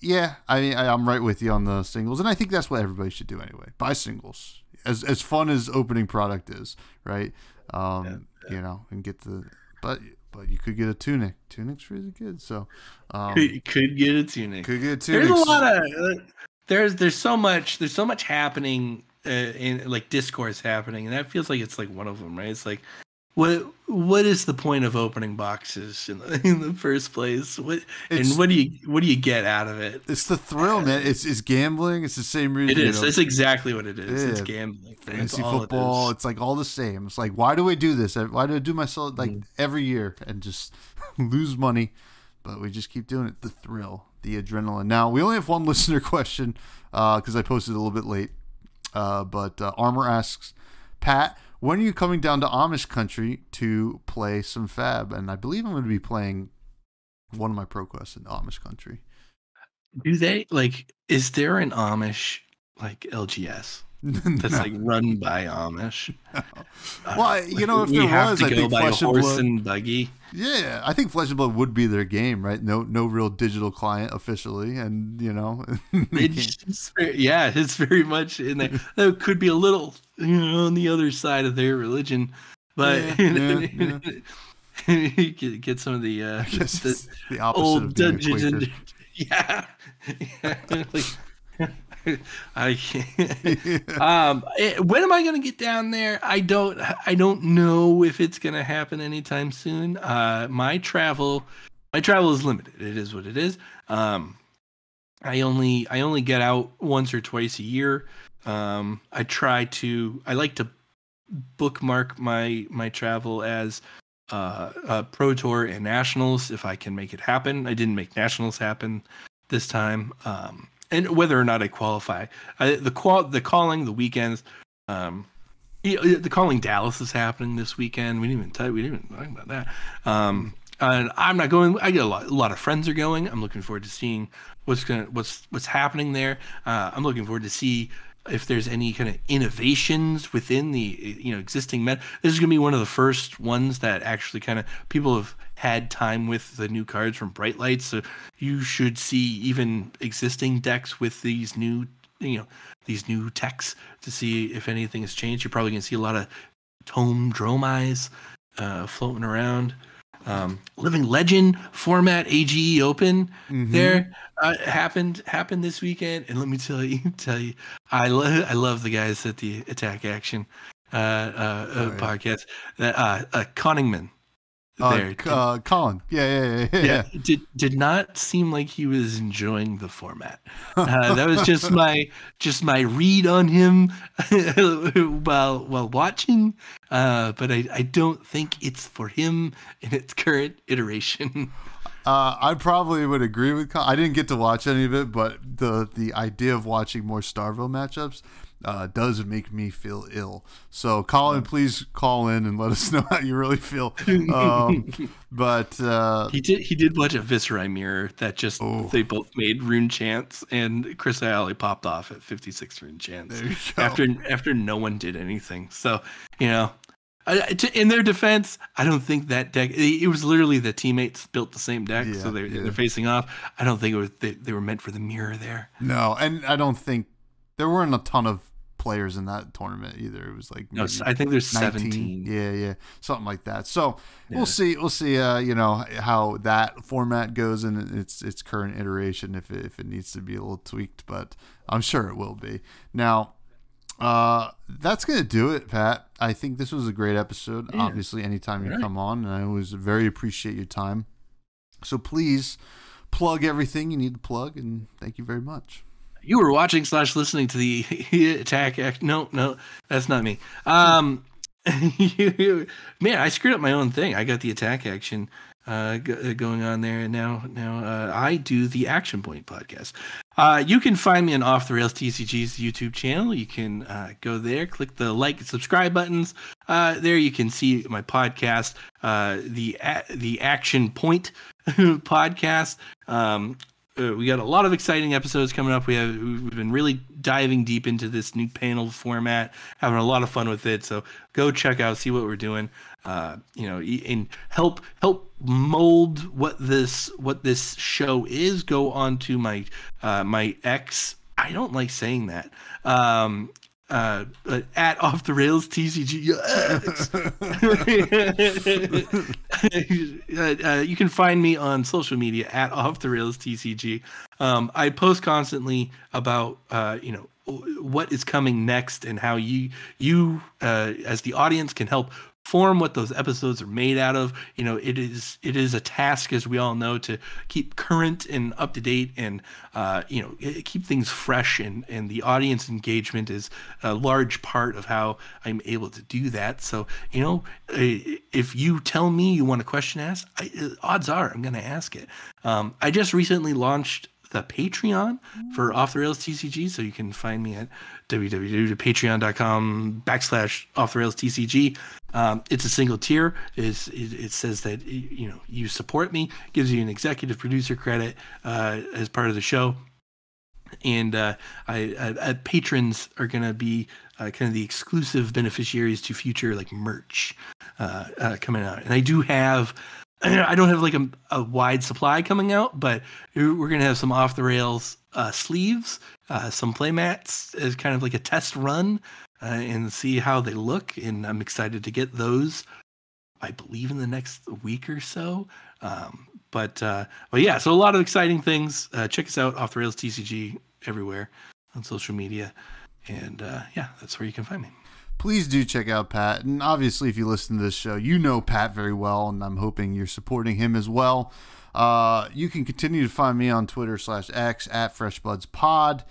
[SPEAKER 2] yeah, I'm right with you on the singles, and I think that's what everybody should do anyway. Buy singles, as fun as opening product is, right? You know, and get but you could get a tunic. Tunic's really good, so
[SPEAKER 3] could get a tunic.
[SPEAKER 2] Could get a tunic.
[SPEAKER 3] There's a lot of there's so much happening in like discourse happening, and that feels like it's like one of them, right? It's like what is the point of opening boxes in the first place? What do you get out of it?
[SPEAKER 2] It's the thrill, man. It's gambling. It's the same reason.
[SPEAKER 3] It is. It's exactly what it is. It's gambling.
[SPEAKER 2] Fantasy football. It's like all the same. It's like, why do we do this? Why do I do myself like every year and just lose money? But we just keep doing it. The thrill, the adrenaline. Now we only have one listener question because I posted a little bit late. But Armor asks, Pat, when are you coming down to Amish country to play some Fab? And I believe I'm going to be playing one of my ProQuests in Amish country.
[SPEAKER 3] Do they is there an Amish like LGS that's
[SPEAKER 2] No.
[SPEAKER 3] like run by Amish?
[SPEAKER 2] Well, you know, if there was, I think Flesh and Blood
[SPEAKER 3] and Buggy.
[SPEAKER 2] Yeah, I think Flesh and Blood would be their game, right? No real digital client officially, and you know,
[SPEAKER 3] it's very much in there. That could be a little, on the other side of their religion, but
[SPEAKER 2] yeah.
[SPEAKER 3] you could get some of the
[SPEAKER 2] opposite
[SPEAKER 3] old
[SPEAKER 2] of being a
[SPEAKER 3] Dungeons
[SPEAKER 2] Quaker.
[SPEAKER 3] and I can't. When am I going to get down there? I don't know if it's going to happen anytime soon. My travel is limited. It is what it is. I only get out once or twice a year. I like to bookmark my travel as Pro Tour and Nationals if I can make it happen. I didn't make Nationals happen this time. And whether or not I qualify, the calling, the weekends, the calling Dallas is happening this weekend. We didn't even talk about that. And I'm not going. I get a lot of friends are going. I'm looking forward to seeing what's happening there. I'm looking forward to see if there's any kind of innovations within the existing This is going to be one of the first ones that actually kind of people have had time with the new cards from Bright Lights. So you should see even existing decks with these new techs to see if anything has changed. You're probably going to see a lot of Tome Dromize floating around. Living Legend format AGE Open there happened this weekend, and let me tell you, I love the guys at the Attack Action podcast. Conningman there,
[SPEAKER 2] Colin, yeah.
[SPEAKER 3] did not seem like he was enjoying the format. That was just my read on him while watching. But I don't think it's for him in its current iteration.
[SPEAKER 2] I probably would agree with Colin. I didn't get to watch any of it, but the idea of watching more Starville matchups does make me feel ill. So, Colin, please call in and let us know how you really feel. But
[SPEAKER 3] he did watch a Viscerai mirror that just they both made rune chants, and Chris Ayali popped off at 56 rune chants after no one did anything. So In their defense, I don't think that deck. It was literally the teammates built the same deck, so they're facing off. I don't think it was they were meant for the mirror there.
[SPEAKER 2] No, and I don't think there weren't a ton of players in that tournament either. It was like
[SPEAKER 3] no, I think there's
[SPEAKER 2] 19.
[SPEAKER 3] 17.
[SPEAKER 2] Yeah, something like that. So we'll see. How that format goes in its current iteration, if it needs to be a little tweaked, but I'm sure it will be. Now, that's gonna do it, Pat. I think this was a great episode. Yeah. Obviously, anytime you come on, and I always very appreciate your time. So please plug everything you need to plug, and thank you very much.
[SPEAKER 3] You were watching / listening to the attack act. No, that's not me. Man, I screwed up my own thing. I got the attack action going on there, and now I do the Action Point podcast. You can find me on Off the Rails TCG's YouTube channel. You can go there, click the like and subscribe buttons. There you can see my podcast, the Action Point podcast. We got a lot of exciting episodes coming up. We've been really diving deep into this new panel format, having a lot of fun with it. So go check out, see what we're doing. And help mold what this show is. Go on to my my X. I don't like saying that. At Off the Rails TCG. You can find me on social media at Off the Rails TCG. I post constantly about what is coming next and how you as the audience can help form what those episodes are made out of. It is a task, as we all know, to keep current and up to date, and keep things fresh, and the audience engagement is a large part of how I'm able to do that. So if you tell me you want a question asked, odds are I'm going to ask it. I just recently launched the Patreon for Off the Rails TCG, so you can find me at www.patreon.com/Off the Rails TCG. It's a single tier. It says that you support me, gives you an executive producer credit as part of the show, and patrons are going to be kind of the exclusive beneficiaries to future merch coming out. And I don't have a wide supply coming out, but we're going to have some Off the Rails sleeves, some play mats as kind of like a test run, and see how they look. And I'm excited to get those, I believe, in the next week or so. But yeah, so a lot of exciting things. Check us out, Off the Rails TCG, everywhere on social media. And yeah, that's where you can find me.
[SPEAKER 2] Please do check out Pat. And obviously, if you listen to this show, you know Pat very well, and I'm hoping you're supporting him as well. You can continue to find me on Twitter /X at FreshBudsPod.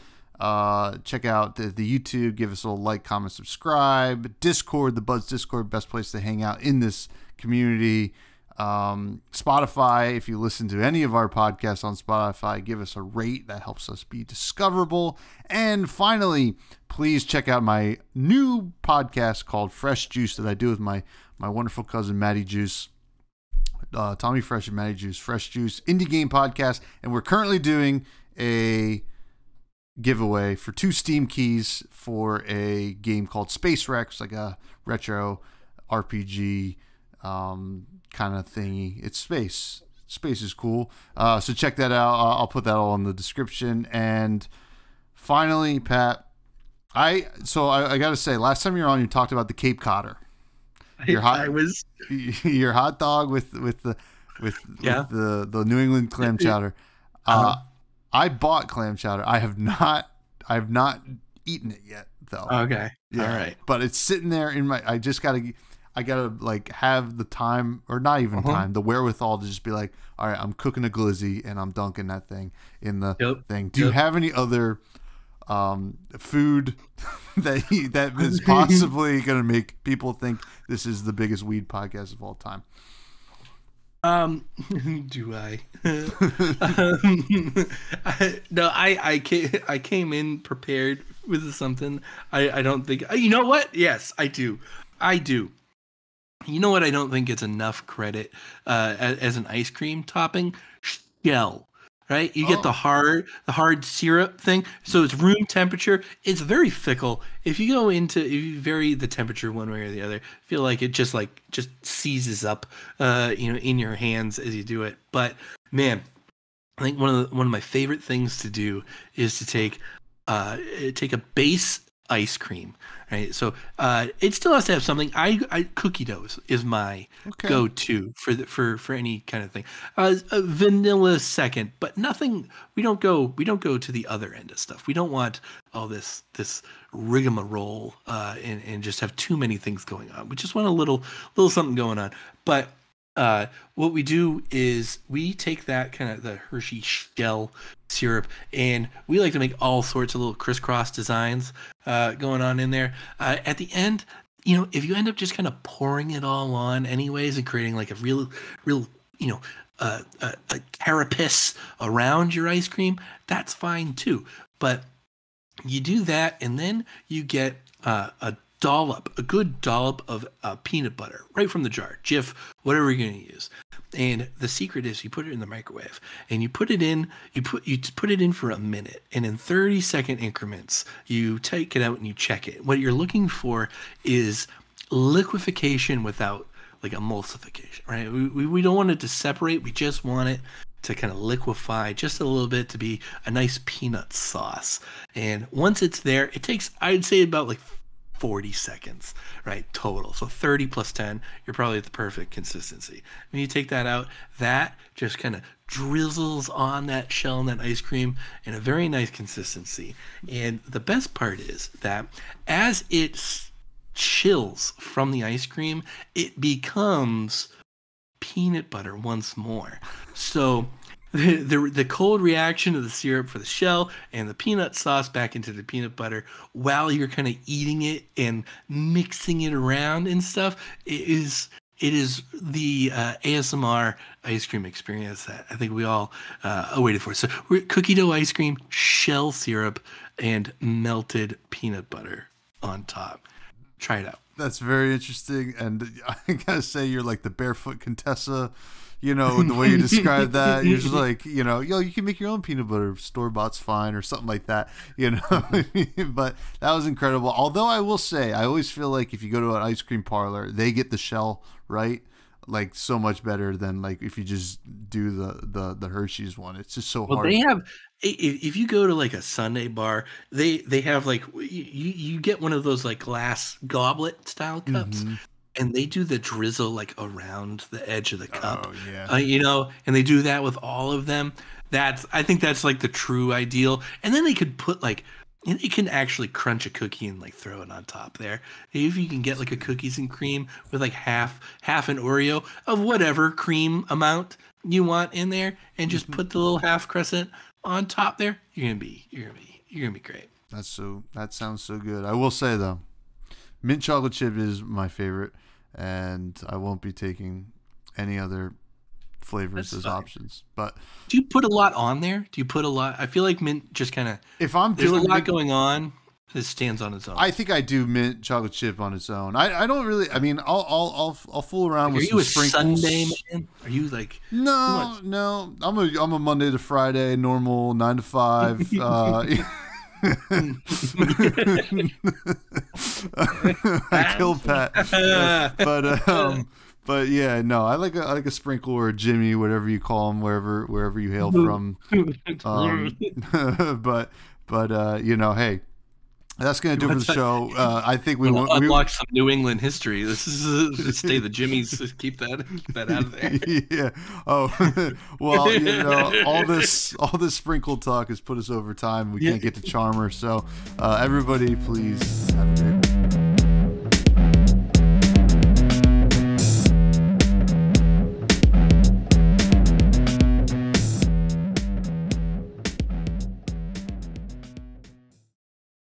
[SPEAKER 2] Check out the YouTube. Give us a little like, comment, subscribe. Discord, the Buds Discord, best place to hang out in this community. Spotify, if you listen to any of our podcasts on Spotify, give us a rate. That helps us be discoverable. And finally, please check out my new podcast called Fresh Juice that I do with my wonderful cousin Maddie Juice, Tommy Fresh and Maddie Juice. Fresh Juice indie game podcast, and we're currently doing a giveaway for 2 Steam keys for a game called Space Rex, like a retro RPG kind of thingy. It's space. Space is cool. So check that out. I'll put that all in the description. And finally, Pat, I gotta say, last time you were on, you talked about the Cape Codder. Your hot dog with the New England clam chowder. I bought clam chowder. I have not eaten it yet, though.
[SPEAKER 3] Okay.
[SPEAKER 2] Yeah.
[SPEAKER 3] All right.
[SPEAKER 2] But it's sitting there in my. I gotta have the time, or not even time, the wherewithal to just be like, all right, I'm cooking a glizzy and I'm dunking that thing in the thing. Do you have any other food that is possibly going to make people think this is the biggest weed podcast of all time?
[SPEAKER 3] Do I? No, I came in prepared with something. I don't think. You know what? Yes, I do. You know what? I don't think it's enough credit as an ice cream topping? Shell. right? You get the hard syrup thing. So it's room temperature. It's very fickle. If you vary the temperature one way or the other, I feel like it just seizes up, in your hands as you do it. But man, I think one of my favorite things to do is to take a base ice cream, right? So it still has to have something. I cookie dough is my go-to for any kind of thing. Vanilla second, but nothing. We don't go to the other end of stuff. We don't want all this rigmarole and just have too many things going on. We just want a little something going on. But what we do is we take that kind of the Hershey shell syrup, and we like to make all sorts of little crisscross designs going on in there. At the end, if you end up just kind of pouring it all on anyways and creating like a real a carapace around your ice cream, that's fine too. But you do that, and then you get a good dollop of peanut butter right from the jar, Jif, whatever you're going to use. And the secret is you put it in the microwave, and you put it in for a minute, and in 30-second increments you take it out and you check it. What you're looking for is liquefaction without like emulsification, right? We don't want it to separate. We just want it to kind of liquefy just a little bit, to be a nice peanut sauce. And once it's there, it takes, I'd say, about like 40 seconds, right, total. So 30 plus 10, you're probably at the perfect consistency. When you take that out, that just kind of drizzles on that shell and that ice cream in a very nice consistency. And the best part is that as it chills from the ice cream, it becomes peanut butter once more. So the cold reaction of the syrup for the shell and the peanut sauce back into the peanut butter while you're kind of eating it and mixing it around and stuff, it is the ASMR ice cream experience that I think we all waited for. So we're cookie dough ice cream, shell syrup, and melted peanut butter on top. Try it out.
[SPEAKER 2] That's very interesting, and I gotta say, you're like the barefoot Contessa. The way you describe that, you're just like, yo, you can make your own peanut butter, store-bought's fine, or something like that, But that was incredible. Although I will say, I always feel like if you go to an ice cream parlor, they get the shell right, like so much better than like if you just do the Hershey's one. It's just so hard.
[SPEAKER 3] They have, if you go to like a Sunday bar, they have like you get one of those like glass goblet style cups. Mm-hmm. And they do the drizzle like around the edge of the cup, and they do that with all of them. I think that's like the true ideal. And then they could put like, you can actually crunch a cookie and like throw it on top there. If you can get like a cookies and cream with like half an Oreo of whatever cream amount you want in there, and just put the little half crescent on top there, you're gonna be great.
[SPEAKER 2] That sounds so good. I will say though, mint chocolate chip is my favorite, and I won't be taking any other flavors as options. But
[SPEAKER 3] do you put a lot on there? Do you put a lot? I feel like mint just kind of,
[SPEAKER 2] if I'm
[SPEAKER 3] there's
[SPEAKER 2] doing
[SPEAKER 3] a lot going on, it stands on its own.
[SPEAKER 2] I think I do mint chocolate chip on its own. I don't really. I mean, I'll fool around with some sprinkles.
[SPEAKER 3] Are you a Sunday man? Are you like?
[SPEAKER 2] No. I'm a Monday to Friday normal 9 to 5. I killed Pat, but yeah, no, I like a sprinkle or a Jimmy, whatever you call them, wherever you hail from. But hey, that's gonna do it for the show. I think we
[SPEAKER 3] unlock some New England history. This is stay the Jimmies. Keep that out of there.
[SPEAKER 2] Yeah. Oh, well, all this sprinkle talk has put us over time. We can't get to Charmer, so everybody, please have a great one.